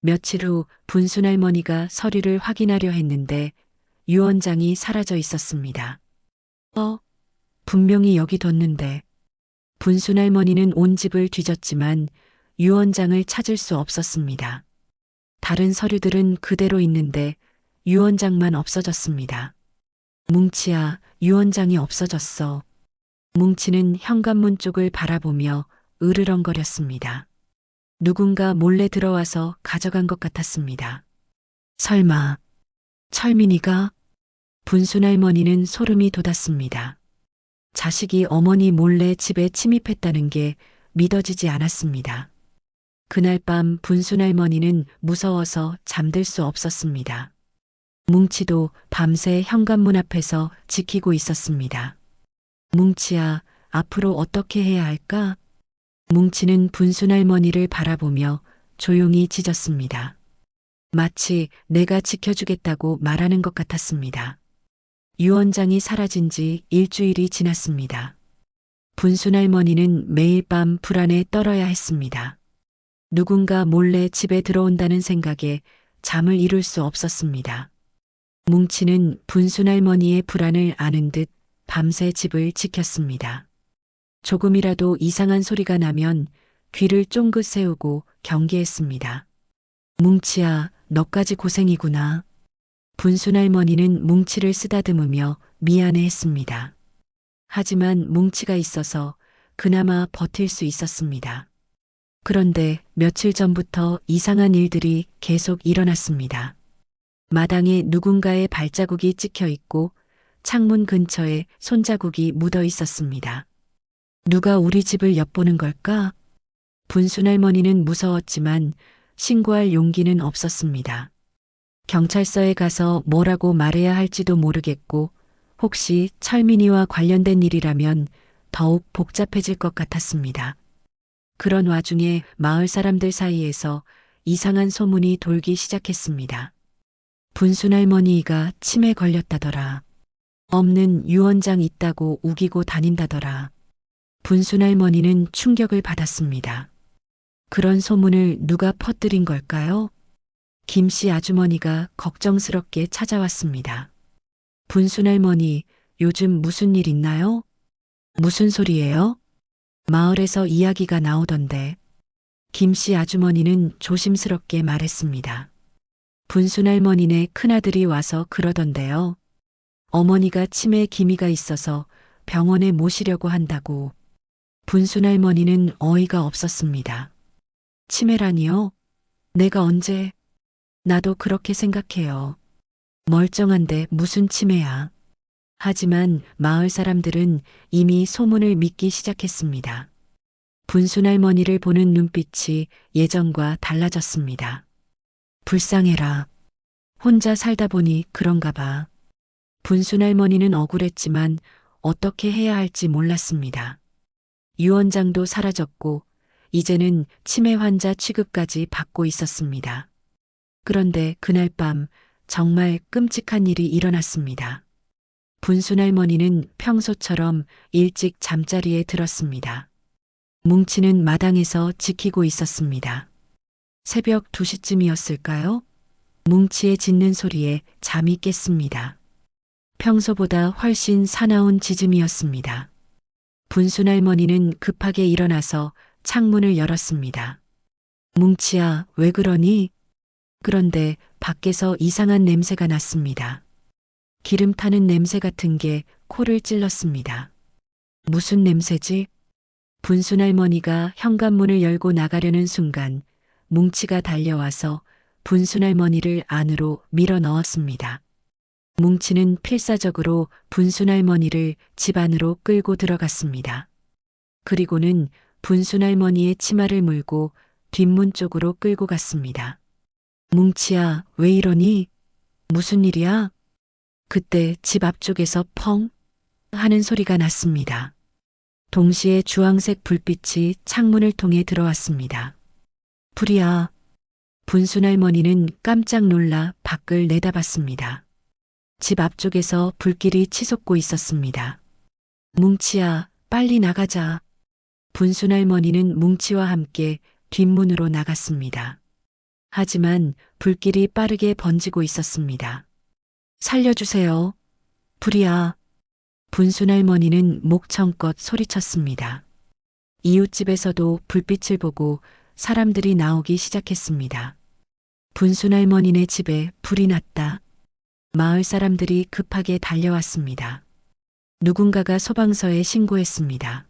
Speaker 1: 며칠 후 분순할머니가 서류를 확인하려 했는데 유언장이 사라져 있었습니다. 분명히 여기 뒀는데. 분순할머니는 온 집을 뒤졌지만 유언장을 찾을 수 없었습니다. 다른 서류들은 그대로 있는데 유언장만 없어졌습니다. 뭉치야, 유언장이 없어졌어. 뭉치는 현관문 쪽을 바라보며 으르렁거렸습니다. 누군가 몰래 들어와서 가져간 것 같았습니다. 설마 철민이가? 분순할머니는 소름이 돋았습니다. 자식이 어머니 몰래 집에 침입했다는 게 믿어지지 않았습니다. 그날 밤 분순할머니는 무서워서 잠들 수 없었습니다. 뭉치도 밤새 현관문 앞에서 지키고 있었습니다. 뭉치야, 앞으로 어떻게 해야 할까? 뭉치는 분순할머니를 바라보며 조용히 짖었습니다. 마치 내가 지켜주겠다고 말하는 것 같았습니다. 유언장이 사라진 지 일주일이 지났습니다. 분순할머니는 매일 밤 불안에 떨어야 했습니다. 누군가 몰래 집에 들어온다는 생각에 잠을 이룰 수 없었습니다. 뭉치는 분순할머니의 불안을 아는 듯 밤새 집을 지켰습니다. 조금이라도 이상한 소리가 나면 귀를 쫑긋 세우고 경계했습니다. 뭉치야, 너까지 고생이구나. 분순할머니는 뭉치를 쓰다듬으며 미안해했습니다. 하지만 뭉치가 있어서 그나마 버틸 수 있었습니다. 그런데 며칠 전부터 이상한 일들이 계속 일어났습니다. 마당에 누군가의 발자국이 찍혀 있고 창문 근처에 손자국이 묻어 있었습니다. 누가 우리 집을 엿보는 걸까? 분순할머니는 무서웠지만 신고할 용기는 없었습니다. 경찰서에 가서 뭐라고 말해야 할지도 모르겠고 혹시 철민이와 관련된 일이라면 더욱 복잡해질 것 같았습니다. 그런 와중에 마을 사람들 사이에서 이상한 소문이 돌기 시작했습니다. 분순할머니가 치매 걸렸다더라. 없는 유언장 있다고 우기고 다닌다더라. 분순할머니는 충격을 받았습니다. 그런 소문을 누가 퍼뜨린 걸까요? 김씨 아주머니가 걱정스럽게 찾아왔습니다. 분순할머니, 요즘 무슨 일 있나요? 무슨 소리예요? 마을에서 이야기가 나오던데. 김씨 아주머니는 조심스럽게 말했습니다. 분순할머니네 큰아들이 와서 그러던데요. 어머니가 치매 기미가 있어서 병원에 모시려고 한다고. 분순할머니는 어이가 없었습니다. 치매라니요? 내가 언제? 나도 그렇게 생각해요. 멀쩡한데 무슨 치매야. 하지만 마을 사람들은 이미 소문을 믿기 시작했습니다. 분순할머니를 보는 눈빛이 예전과 달라졌습니다. 불쌍해라. 혼자 살다 보니 그런가 봐. 분순할머니는 억울했지만 어떻게 해야 할지 몰랐습니다. 유언장도 사라졌고 이제는 치매 환자 취급까지 받고 있었습니다. 그런데 그날 밤 정말 끔찍한 일이 일어났습니다. 분순할머니는 평소처럼 일찍 잠자리에 들었습니다. 뭉치는 마당에서 지키고 있었습니다. 새벽 2시쯤이었을까요? 뭉치의 짖는 소리에 잠이 깼습니다. 평소보다 훨씬 사나운 짖음이었습니다. 분순할머니는 급하게 일어나서 창문을 열었습니다. 뭉치야, 왜 그러니? 그런데 밖에서 이상한 냄새가 났습니다. 기름 타는 냄새 같은 게 코를 찔렀습니다. 무슨 냄새지? 분순할머니가 현관문을 열고 나가려는 순간 뭉치가 달려와서 분순할머니를 안으로 밀어 넣었습니다. 뭉치는 필사적으로 분순할머니를 집 안으로 끌고 들어갔습니다. 그리고는 분순할머니의 치마를 물고 뒷문 쪽으로 끌고 갔습니다. 뭉치야, 왜 이러니? 무슨 일이야? 그때 집 앞쪽에서 펑 하는 소리가 났습니다. 동시에 주황색 불빛이 창문을 통해 들어왔습니다. 불이야. 분순할머니는 깜짝 놀라 밖을 내다봤습니다. 집 앞쪽에서 불길이 치솟고 있었습니다. 뭉치야, 빨리 나가자. 분순할머니는 뭉치와 함께 뒷문으로 나갔습니다. 하지만 불길이 빠르게 번지고 있었습니다. 살려주세요. 불이야. 분순할머니는 목청껏 소리쳤습니다. 이웃집에서도 불빛을 보고 사람들이 나오기 시작했습니다. 분순할머니네 집에 불이 났다. 마을 사람들이 급하게 달려왔습니다. 누군가가 소방서에 신고했습니다.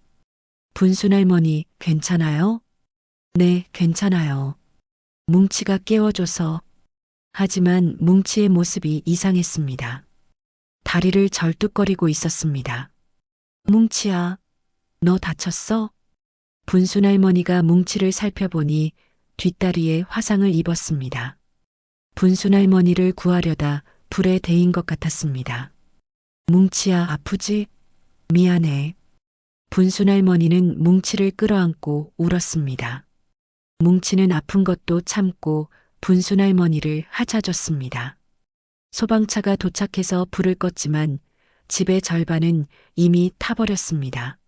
Speaker 1: 분순할머니, 괜찮아요? 네, 괜찮아요. 뭉치가 깨워줘서. 하지만 뭉치의 모습이 이상했습니다. 다리를 절뚝거리고 있었습니다. 뭉치야, 너 다쳤어? 분순할머니가 뭉치를 살펴보니 뒷다리에 화상을 입었습니다. 분순할머니를 구하려다 불에 데인 것 같았습니다. 뭉치야, 아프지? 미안해. 분순할머니는 뭉치를 끌어안고 울었습니다. 뭉치는 아픈 것도 참고 분순할머니를 하차줬습니다. 소방차가 도착해서 불을 껐지만 집의 절반은 이미 타버렸습니다.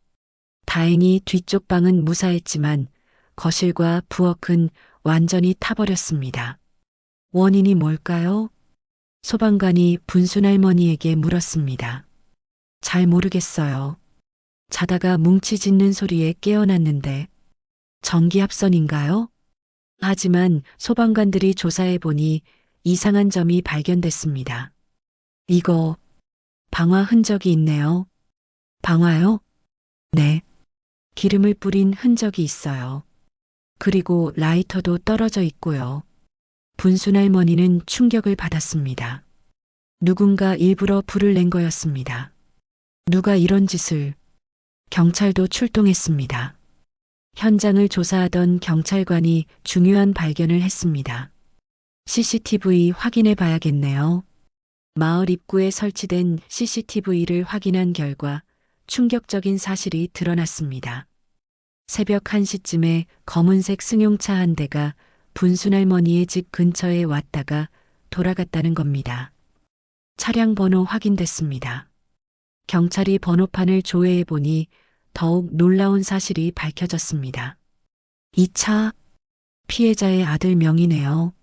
Speaker 1: 다행히 뒤쪽 방은 무사했지만 거실과 부엌은 완전히 타버렸습니다. 원인이 뭘까요? 소방관이 분순할머니에게 물었습니다. 잘 모르겠어요. 자다가 뭉치 짖는 소리에 깨어났는데 전기합선인가요? 하지만 소방관들이 조사해보니 이상한 점이 발견됐습니다. 이거 방화 흔적이 있네요. 방화요? 네. 기름을 뿌린 흔적이 있어요. 그리고 라이터도 떨어져 있고요. 분순할머니는 충격을 받았습니다. 누군가 일부러 불을 낸 거였습니다. 누가 이런 짓을? 경찰도 출동했습니다. 현장을 조사하던 경찰관이 중요한 발견을 했습니다. CCTV 확인해 봐야겠네요. 마을 입구에 설치된 CCTV를 확인한 결과 충격적인 사실이 드러났습니다. 새벽 1시쯤에 검은색 승용차 한 대가 분순할머니의 집 근처에 왔다가 돌아갔다는 겁니다. 차량 번호 확인됐습니다. 경찰이 번호판을 조회해 보니 더욱 놀라운 사실이 밝혀졌습니다. 이 차, 피해자의 아들 명이네요.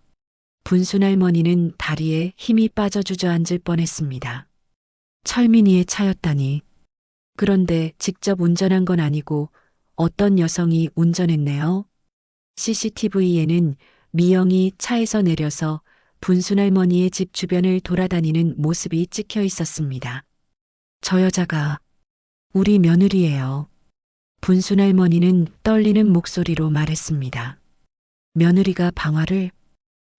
Speaker 1: 분순할머니는 다리에 힘이 빠져 주저앉을 뻔했습니다. 철민이의 차였다니. 그런데 직접 운전한 건 아니고 어떤 여성이 운전했네요. CCTV에는 미영이 차에서 내려서 분순할머니의 집 주변을 돌아다니는 모습이 찍혀 있었습니다. 저 여자가 우리 며느리예요. 분순할머니는 떨리는 목소리로 말했습니다. 며느리가 방화를?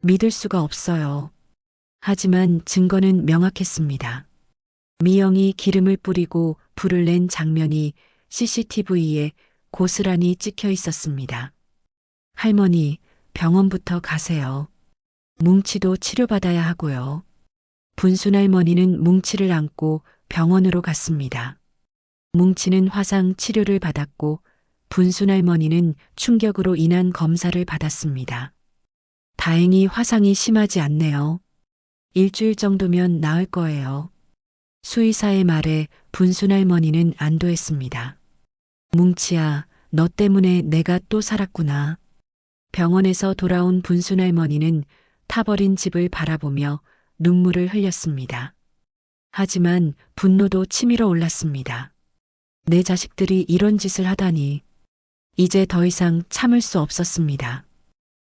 Speaker 1: 믿을 수가 없어요. 하지만 증거는 명확했습니다. 미영이 기름을 뿌리고 불을 낸 장면이 CCTV에 고스란히 찍혀 있었습니다. 할머니, 병원부터 가세요. 뭉치도 치료받아야 하고요. 분순할머니는 뭉치를 안고 병원으로 갔습니다. 뭉치는 화상 치료를 받았고 분순할머니는 충격으로 인한 검사를 받았습니다. 다행히 화상이 심하지 않네요. 일주일 정도면 나을 거예요. 수의사의 말에 분순할머니는 안도했습니다. 뭉치야, 너 때문에 내가 또 살았구나. 병원에서 돌아온 분순할머니는 타버린 집을 바라보며 눈물을 흘렸습니다. 하지만 분노도 치밀어 올랐습니다. 내 자식들이 이런 짓을 하다니. 이제 더 이상 참을 수 없었습니다.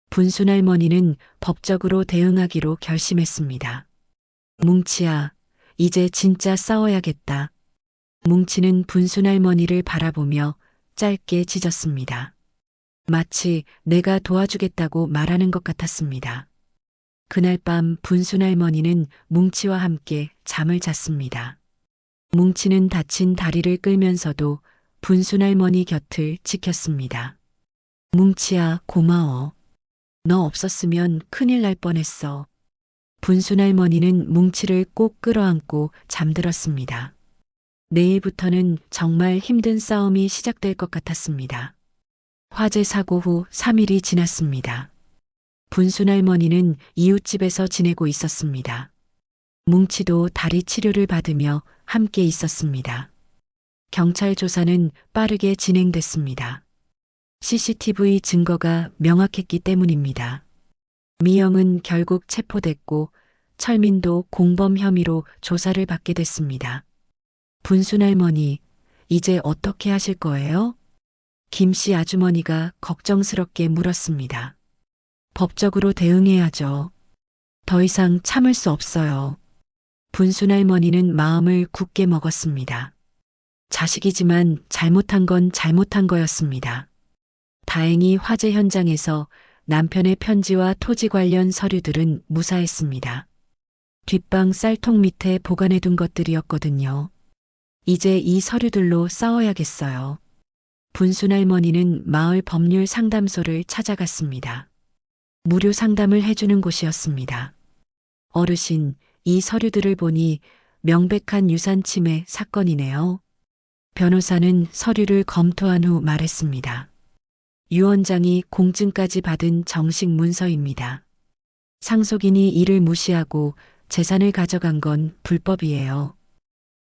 Speaker 1: 분순할머니는 법적으로 대응하기로 결심했습니다. 뭉치야, 이제 진짜 싸워야겠다. 뭉치는 분순할머니를 바라보며 짧게 짖었습니다. 마치 내가 도와주겠다고 말하는 것 같았습니다. 그날 밤 분순할머니는 뭉치와 함께 잠을 잤습니다. 뭉치는 다친 다리를 끌면서도 분순 할머니 곁을 지켰습니다. 뭉치야, 고마워. 너 없었으면 큰일 날 뻔했어. 분순 할머니는 뭉치를 꼭 끌어안고 잠들었습니다. 내일부터는 정말 힘든 싸움이 시작될 것 같았습니다. 화재 사고 후 3일이 지났습니다. 분순 할머니는 이웃집에서 지내고 있었습니다. 뭉치도 다리 치료를 받으며 함께 있었습니다. 경찰 조사는 빠르게 진행됐습니다. CCTV 증거가 명확했기 때문입니다. 미영은 결국 체포됐고 철민도 공범 혐의로 조사를 받게 됐습니다. 분순 할머니, 이제 어떻게 하실 거예요? 김씨 아주머니가 걱정스럽게 물었습니다. 법적으로 대응해야죠. 더 이상 참을 수 없어요. 분순 할머니는 마음을 굳게 먹었습니다. 자식이지만 잘못한 건 잘못한 거였습니다. 다행히 화재 현장에서 남편의 편지와 토지 관련 서류들은 무사했습니다. 뒷방 쌀통 밑에 보관해둔 것들이었거든요. 이제 이 서류들로 싸워야겠어요. 분순 할머니는 마을 법률 상담소를 찾아갔습니다. 무료 상담을 해주는 곳이었습니다. 어르신, 이 서류들을 보니 명백한 유산 침해 사건이네요. 변호사는 서류를 검토한 후 말했습니다. 유 원장이 공증까지 받은 정식 문서입니다. 상속인이 이를 무시하고 재산을 가져간 건 불법이에요.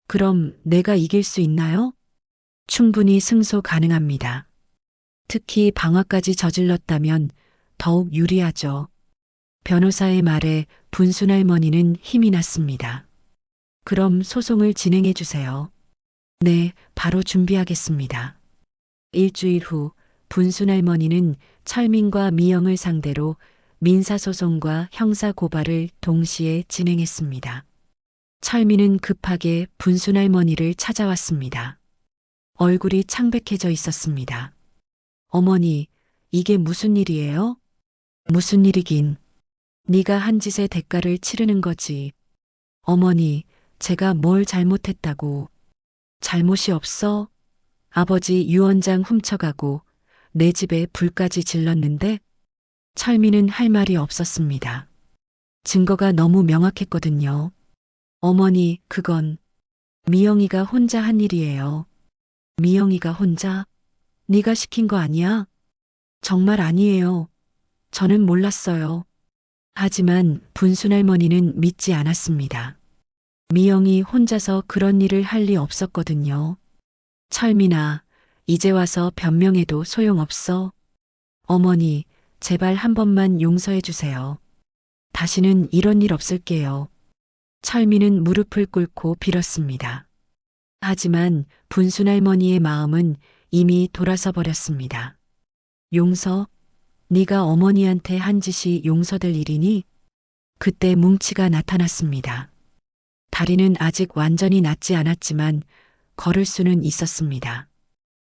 Speaker 1: 그럼 내가 이길 수 있나요? 충분히 승소 가능합니다. 특히 방화까지 저질렀다면 더욱 유리하죠. 변호사의 말에 분순 할머니는 힘이 났습니다. 그럼 소송을 진행해 주세요. 네, 바로 준비하겠습니다. 일주일 후 분순 할머니는 철민과 미영을 상대로 민사소송과 형사고발을 동시에 진행했습니다. 철민은 급하게 분순 할머니를 찾아왔습니다. 얼굴이 창백해져 있었습니다. 어머니, 이게 무슨 일이에요? 무슨 일이긴. 네가 한 짓의 대가를 치르는 거지. 어머니, 제가 뭘 잘못했다고. 잘못이 없어? 아버지 유 원장 훔쳐가고 내 집에 불까지 질렀는데? 철민은 할 말이 없었습니다. 증거가 너무 명확했거든요. 어머니, 그건 미영이가 혼자 한 일이에요. 미영이가 혼자? 네가 시킨 거 아니야? 정말 아니에요. 저는 몰랐어요. 하지만 분순 할머니는 믿지 않았습니다. 미영이 혼자서 그런 일을 할 리 없었거든요. 철민아, 이제 와서 변명해도 소용없어. 어머니, 제발 한 번만 용서해 주세요. 다시는 이런 일 없을게요. 철민은 무릎을 꿇고 빌었습니다. 하지만 분순 할머니의 마음은 이미 돌아서 버렸습니다. 용서? 네가 어머니한테 한 짓이 용서될 일이니? 그때 뭉치가 나타났습니다. 다리는 아직 완전히 낫지 않았지만 걸을 수는 있었습니다.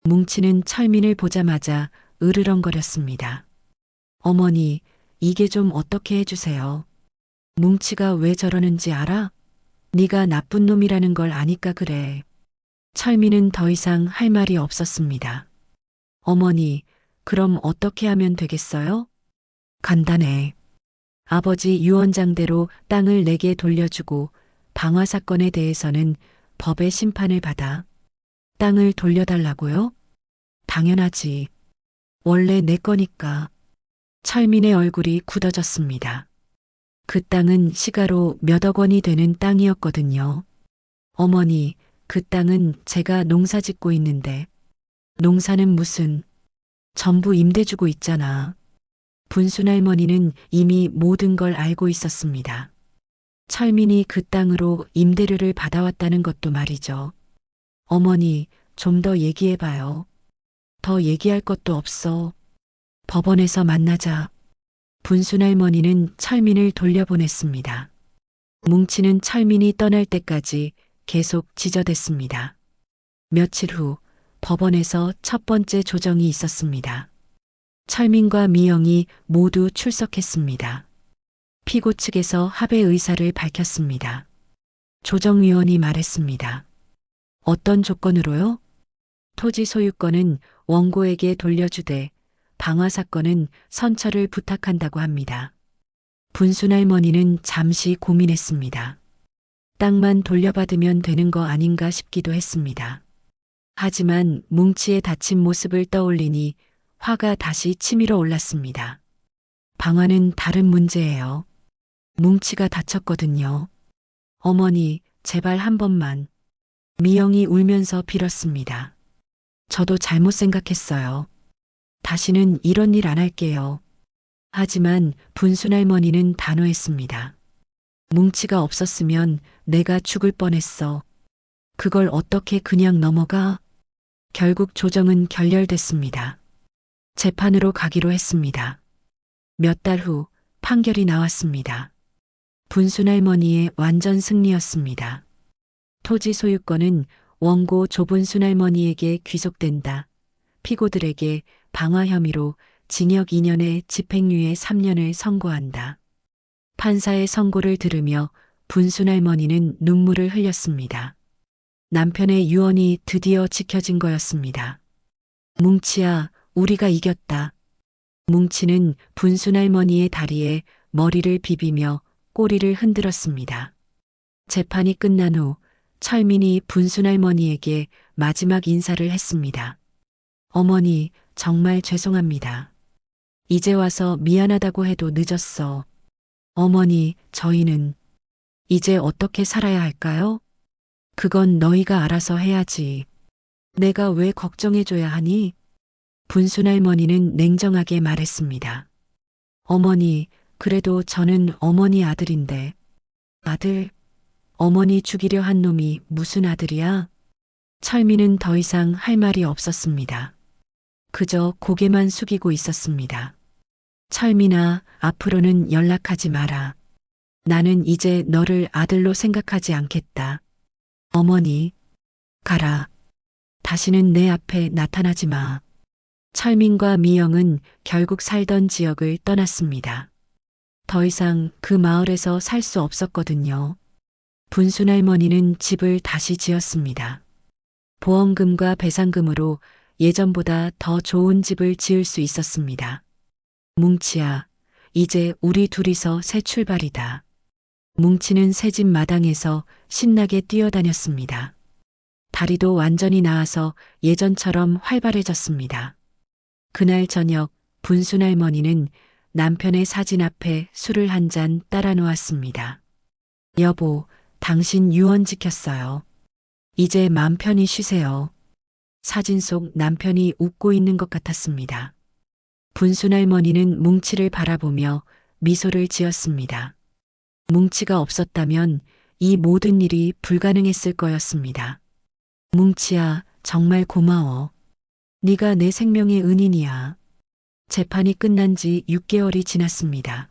Speaker 1: 뭉치는 철민을 보자마자 으르렁거렸습니다. 어머니, 이게 좀 어떻게 해주세요. 뭉치가 왜 저러는지 알아? 네가 나쁜 놈이라는 걸 아니까 그래. 철민은 더 이상 할 말이 없었습니다. 어머니, 그럼 어떻게 하면 되겠어요? 간단해. 아버지 유 원장대로 땅을 내게 돌려주고 방화 사건에 대해서는 법의 심판을 받아. 땅을 돌려달라고요? 당연하지. 원래 내 거니까. 철민의 얼굴이 굳어졌습니다. 그 땅은 시가로 몇억 원이 되는 땅이었거든요. 어머니, 그 땅은 제가 농사 짓고 있는데. 농사는 무슨, 전부 임대 주고 있잖아. 분순 할머니는 이미 모든 걸 알고 있었습니다. 철민이 그 땅으로 임대료를 받아왔다는 것도 말이죠. 어머니, 좀 더 얘기해봐요. 더 얘기할 것도 없어. 법원에서 만나자. 분순 할머니는 철민을 돌려보냈습니다. 뭉치는 철민이 떠날 때까지 계속 지저댔습니다. 며칠 후 법원에서 첫 번째 조정이 있었습니다. 철민과 미영이 모두 출석했습니다. 피고 측에서 합의 의사를 밝혔습니다. 조정위원이 말했습니다. 어떤 조건으로요? 토지 소유권은 원고에게 돌려주되 방화 사건은 선처를 부탁한다고 합니다. 분순할머니는 잠시 고민했습니다. 땅만 돌려받으면 되는 거 아닌가 싶기도 했습니다. 하지만 뭉치의 다친 모습을 떠올리니 화가 다시 치밀어 올랐습니다. 방화는 다른 문제예요. 뭉치가 다쳤거든요. 어머니, 제발 한 번만. 미영이 울면서 빌었습니다. 저도 잘못 생각했어요. 다시는 이런 일 안 할게요. 하지만 분순할머니는 단호했습니다. 뭉치가 없었으면 내가 죽을 뻔했어. 그걸 어떻게 그냥 넘어가? 결국 조정은 결렬됐습니다. 재판으로 가기로 했습니다. 몇 달 후 판결이 나왔습니다. 분순할머니의 완전 승리였습니다. 토지 소유권은 원고 조분순할머니에게 귀속된다. 피고들에게 방화 혐의로 징역 2년에 집행유예 3년을 선고한다. 판사의 선고를 들으며 분순할머니는 눈물을 흘렸습니다. 남편의 유언이 드디어 지켜진 거였습니다. 뭉치야, 우리가 이겼다. 뭉치는 분순할머니의 다리에 머리를 비비며 꼬리를 흔들었습니다. 재판이 끝난 후 철민이 분순할머니에게 마지막 인사를 했습니다. 어머니, 정말 죄송합니다. 이제 와서 미안하다고 해도 늦었어. 어머니, 저희는 이제 어떻게 살아야 할까요? 그건 너희가 알아서 해야지. 내가 왜 걱정해줘야 하니? 분순할머니는 냉정하게 말했습니다. 어머니, 그래도 저는 어머니 아들인데. 아들? 어머니 죽이려 한 놈이 무슨 아들이야? 철민은 더 이상 할 말이 없었습니다. 그저 고개만 숙이고 있었습니다. 철민아, 앞으로는 연락하지 마라. 나는 이제 너를 아들로 생각하지 않겠다. 어머니, 가라. 다시는 내 앞에 나타나지 마. 철민과 미영은 결국 살던 지역을 떠났습니다. 더 이상 그 마을에서 살 수 없었거든요. 분순할머니는 집을 다시 지었습니다. 보험금과 배상금으로 예전보다 더 좋은 집을 지을 수 있었습니다. 뭉치야, 이제 우리 둘이서 새 출발이다. 뭉치는 새 집 마당에서 신나게 뛰어다녔습니다. 다리도 완전히 나아서 예전처럼 활발해졌습니다. 그날 저녁 분순할머니는 남편의 사진 앞에 술을 한 잔 따라 놓았습니다. 여보, 당신 유언 지켰어요. 이제 맘 편히 쉬세요. 사진 속 남편이 웃고 있는 것 같았습니다. 분순할머니는 뭉치를 바라보며 미소를 지었습니다. 뭉치가 없었다면 이 모든 일이 불가능했을 거였습니다. 뭉치야, 정말 고마워. 네가 내 생명의 은인이야. 재판이 끝난 지 6개월이 지났습니다.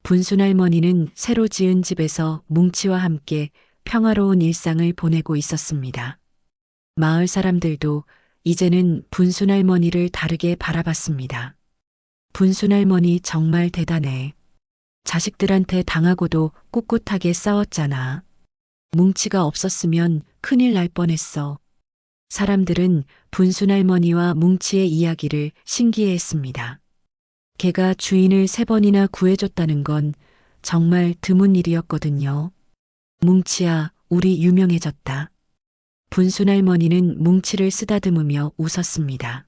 Speaker 1: 분순할머니는 새로 지은 집에서 뭉치와 함께 평화로운 일상을 보내고 있었습니다. 마을 사람들도 이제는 분순할머니를 다르게 바라봤습니다. 분순할머니 정말 대단해. 자식들한테 당하고도 꿋꿋하게 싸웠잖아. 뭉치가 없었으면 큰일 날 뻔했어. 사람들은 분순할머니와 뭉치의 이야기를 신기해했습니다. 개가 주인을 3번이나 구해줬다는 건 정말 드문 일이었거든요. 뭉치야, 우리 유명해졌다. 분순할머니는 뭉치를 쓰다듬으며 웃었습니다.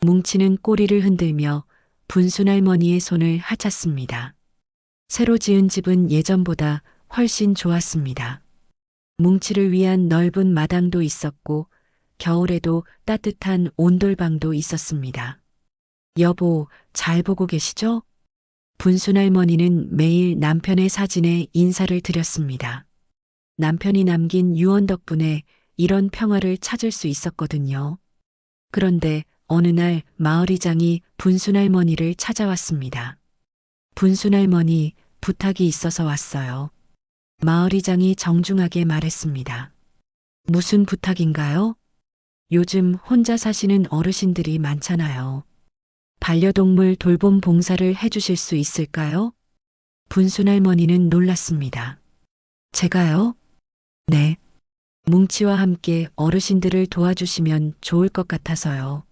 Speaker 1: 뭉치는 꼬리를 흔들며 분순할머니의 손을 하찼습니다. 새로 지은 집은 예전보다 훨씬 좋았습니다. 뭉치를 위한 넓은 마당도 있었고 겨울에도 따뜻한 온돌방도 있었습니다. 여보, 잘 보고 계시죠? 분순할머니는 매일 남편의 사진에 인사를 드렸습니다. 남편이 남긴 유언 덕분에 이런 평화를 찾을 수 있었거든요. 그런데 어느 날 마을이장이 분순할머니를 찾아왔습니다. 분순할머니, 부탁이 있어서 왔어요. 마을이장이 정중하게 말했습니다. 무슨 부탁인가요? 요즘 혼자 사시는 어르신들이 많잖아요. 반려동물 돌봄 봉사를 해주실 수 있을까요? 분순할머니는 놀랐습니다. 제가요? 네. 뭉치와 함께 어르신들을 도와주시면 좋을 것 같아서요.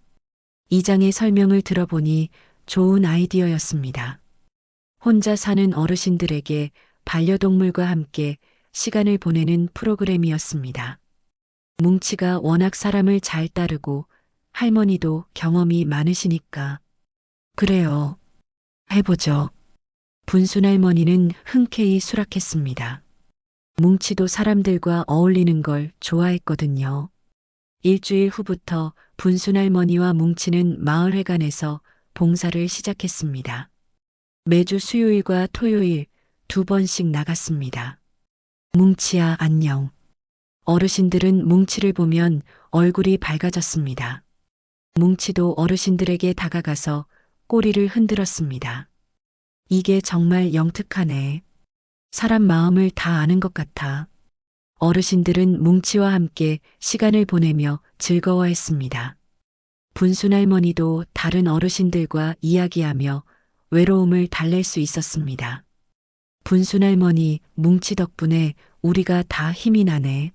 Speaker 1: 이장의 설명을 들어보니 좋은 아이디어였습니다. 혼자 사는 어르신들에게 반려동물과 함께 시간을 보내는 프로그램이었습니다. 뭉치가 워낙 사람을 잘 따르고 할머니도 경험이 많으시니까. 그래요. 해보죠. 분순 할머니는 흔쾌히 수락했습니다. 뭉치도 사람들과 어울리는 걸 좋아했거든요. 일주일 후부터 분순 할머니와 뭉치는 마을회관에서 봉사를 시작했습니다. 매주 수요일과 토요일 2번씩 나갔습니다. 뭉치야, 안녕. 어르신들은 뭉치를 보면 얼굴이 밝아졌습니다. 뭉치도 어르신들에게 다가가서 꼬리를 흔들었습니다. 이게 정말 영특하네. 사람 마음을 다 아는 것 같아. 어르신들은 뭉치와 함께 시간을 보내며 즐거워했습니다. 분순 할머니도 다른 어르신들과 이야기하며 외로움을 달랠 수 있었습니다. 분순 할머니, 뭉치 덕분에 우리가 다 힘이 나네.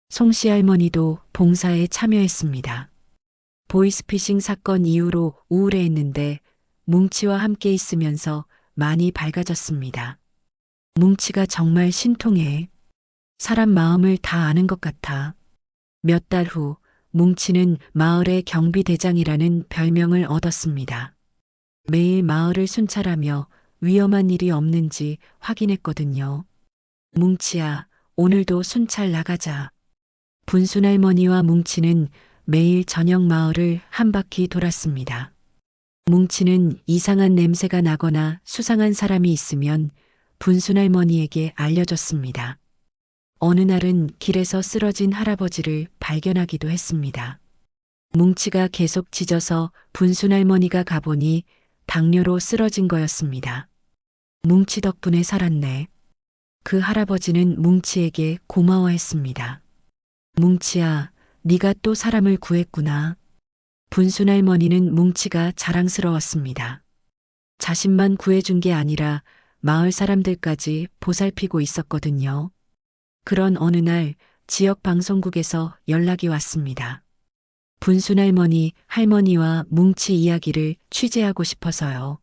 Speaker 1: 송씨 할머니도 봉사에 참여했습니다. 보이스피싱 사건 이후로 우울해했는데 뭉치와 함께 있으면서 많이 밝아졌습니다. 뭉치가 정말 신통해. 사람 마음을 다 아는 것 같아. 몇 달 후 뭉치는 마을의 경비대장이라는 별명을 얻었습니다. 매일 마을을 순찰하며 위험한 일이 없는지 확인했거든요. 뭉치야, 오늘도 순찰 나가자. 분순 할머니와 뭉치는 매일 저녁 마을을 한 바퀴 돌았습니다. 뭉치는 이상한 냄새가 나거나 수상한 사람이 있으면 분순 할머니에게 알려줬습니다. 어느 날은 길에서 쓰러진 할아버지를 발견하기도 했습니다. 뭉치가 계속 짖어서 분순 할머니가 가보니 당뇨로 쓰러진 거였습니다. 뭉치 덕분에 살았네. 그 할아버지는 뭉치에게 고마워했습니다. 뭉치야, 네가 또 사람을 구했구나. 분순 할머니는 뭉치가 자랑스러웠습니다. 자신만 구해준 게 아니라 마을 사람들까지 보살피고 있었거든요. 그런 어느 날 지역 방송국에서 연락이 왔습니다. 분순 할머니, 할머니와 뭉치 이야기를 취재하고 싶어서요.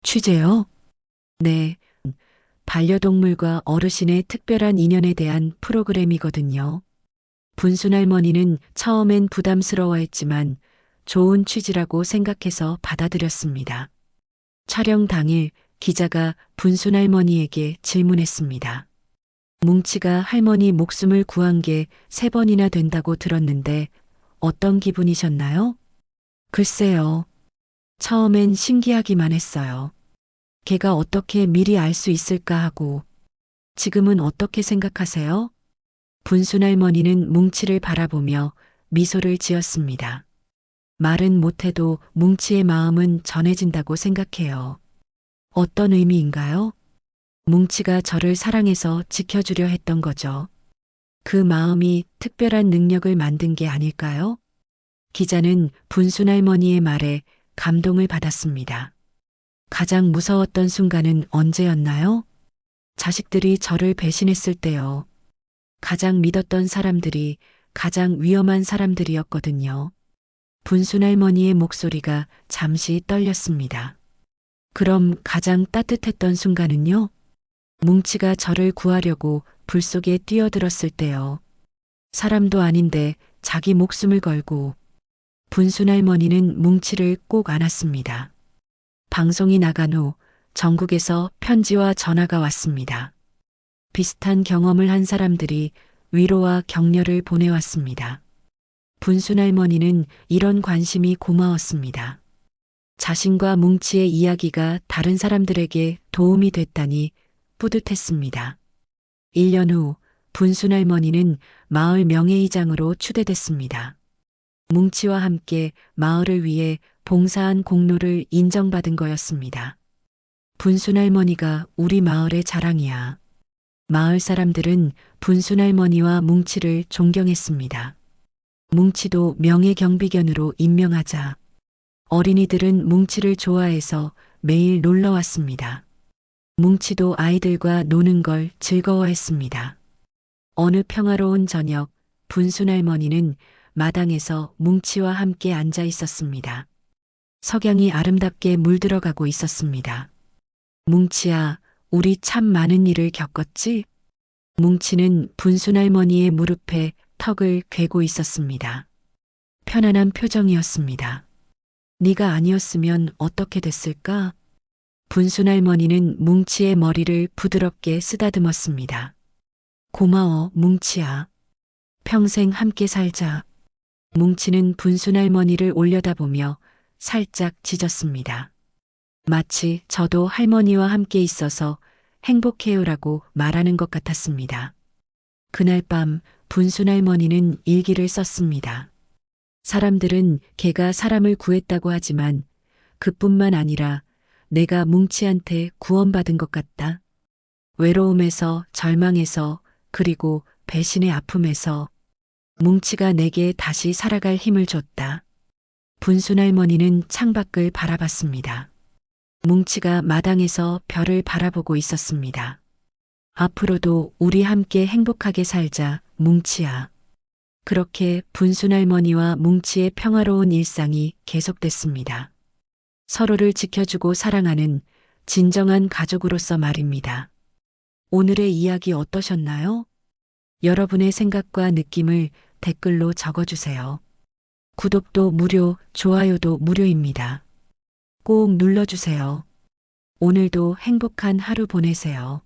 Speaker 1: 취재요? 네. 반려동물과 어르신의 특별한 인연에 대한 프로그램이거든요. 분순 할머니는 처음엔 부담스러워했지만 좋은 취지라고 생각해서 받아들였습니다. 촬영 당일 기자가 분순 할머니에게 질문했습니다. 뭉치가 할머니 목숨을 구한 게 3번이나 된다고 들었는데 어떤 기분이셨나요? 글쎄요. 처음엔 신기하기만 했어요. 걔가 어떻게 미리 알 수 있을까 하고. 지금은 어떻게 생각하세요? 분순 할머니는 뭉치를 바라보며 미소를 지었습니다. 말은 못해도 뭉치의 마음은 전해진다고 생각해요. 어떤 의미인가요? 뭉치가 저를 사랑해서 지켜주려 했던 거죠. 그 마음이 특별한 능력을 만든 게 아닐까요? 기자는 분순 할머니의 말에 감동을 받았습니다. 가장 무서웠던 순간은 언제였나요? 자식들이 저를 배신했을 때요. 가장 믿었던 사람들이 가장 위험한 사람들이었거든요. 분순 할머니의 목소리가 잠시 떨렸습니다. 그럼 가장 따뜻했던 순간은요? 뭉치가 저를 구하려고 불 속에 뛰어들었을 때요. 사람도 아닌데 자기 목숨을 걸고. 분순 할머니는 뭉치를 꼭 안았습니다. 방송이 나간 후 전국에서 편지와 전화가 왔습니다. 비슷한 경험을 한 사람들이 위로와 격려를 보내왔습니다. 분순 할머니는 이런 관심이 고마웠습니다. 자신과 뭉치의 이야기가 다른 사람들에게 도움이 됐다니 뿌듯했습니다. 1년 후 분순 할머니는 마을 명예의장으로 추대됐습니다. 뭉치와 함께 마을을 위해 봉사한 공로를 인정받은 거였습니다. 분순 할머니가 우리 마을의 자랑이야. 마을 사람들은 분순 할머니와 뭉치를 존경했습니다. 뭉치도 명예경비견으로 임명하자. 어린이들은 뭉치를 좋아해서 매일 놀러 왔습니다. 뭉치도 아이들과 노는 걸 즐거워했습니다. 어느 평화로운 저녁, 분순 할머니는 마당에서 뭉치와 함께 앉아 있었습니다. 석양이 아름답게 물들어가고 있었습니다. 뭉치야, 우리 참 많은 일을 겪었지? 뭉치는 분순 할머니의 무릎에 턱을 괴고 있었습니다. 편안한 표정이었습니다. 네가 아니었으면 어떻게 됐을까? 분순 할머니는 뭉치의 머리를 부드럽게 쓰다듬었습니다. 고마워, 뭉치야. 평생 함께 살자. 뭉치는 분순 할머니를 올려다보며 살짝 짖었습니다. 마치 저도 할머니와 함께 있어서 행복해요라고 말하는 것 같았습니다. 그날 밤 분순 할머니는 일기를 썼습니다. 사람들은 개가 사람을 구했다고 하지만 그뿐만 아니라 내가 뭉치한테 구원받은 것 같다. 외로움에서, 절망에서, 그리고 배신의 아픔에서 뭉치가 내게 다시 살아갈 힘을 줬다. 분순 할머니는 창밖을 바라봤습니다. 뭉치가 마당에서 별을 바라보고 있었습니다. 앞으로도 우리 함께 행복하게 살자, 뭉치야. 그렇게 분순 할머니와 뭉치의 평화로운 일상이 계속됐습니다. 서로를 지켜주고 사랑하는 진정한 가족으로서 말입니다. 오늘의 이야기 어떠셨나요? 여러분의 생각과 느낌을 댓글로 적어주세요. 구독도 무료, 좋아요도 무료입니다. 꼭 눌러주세요. 오늘도 행복한 하루 보내세요.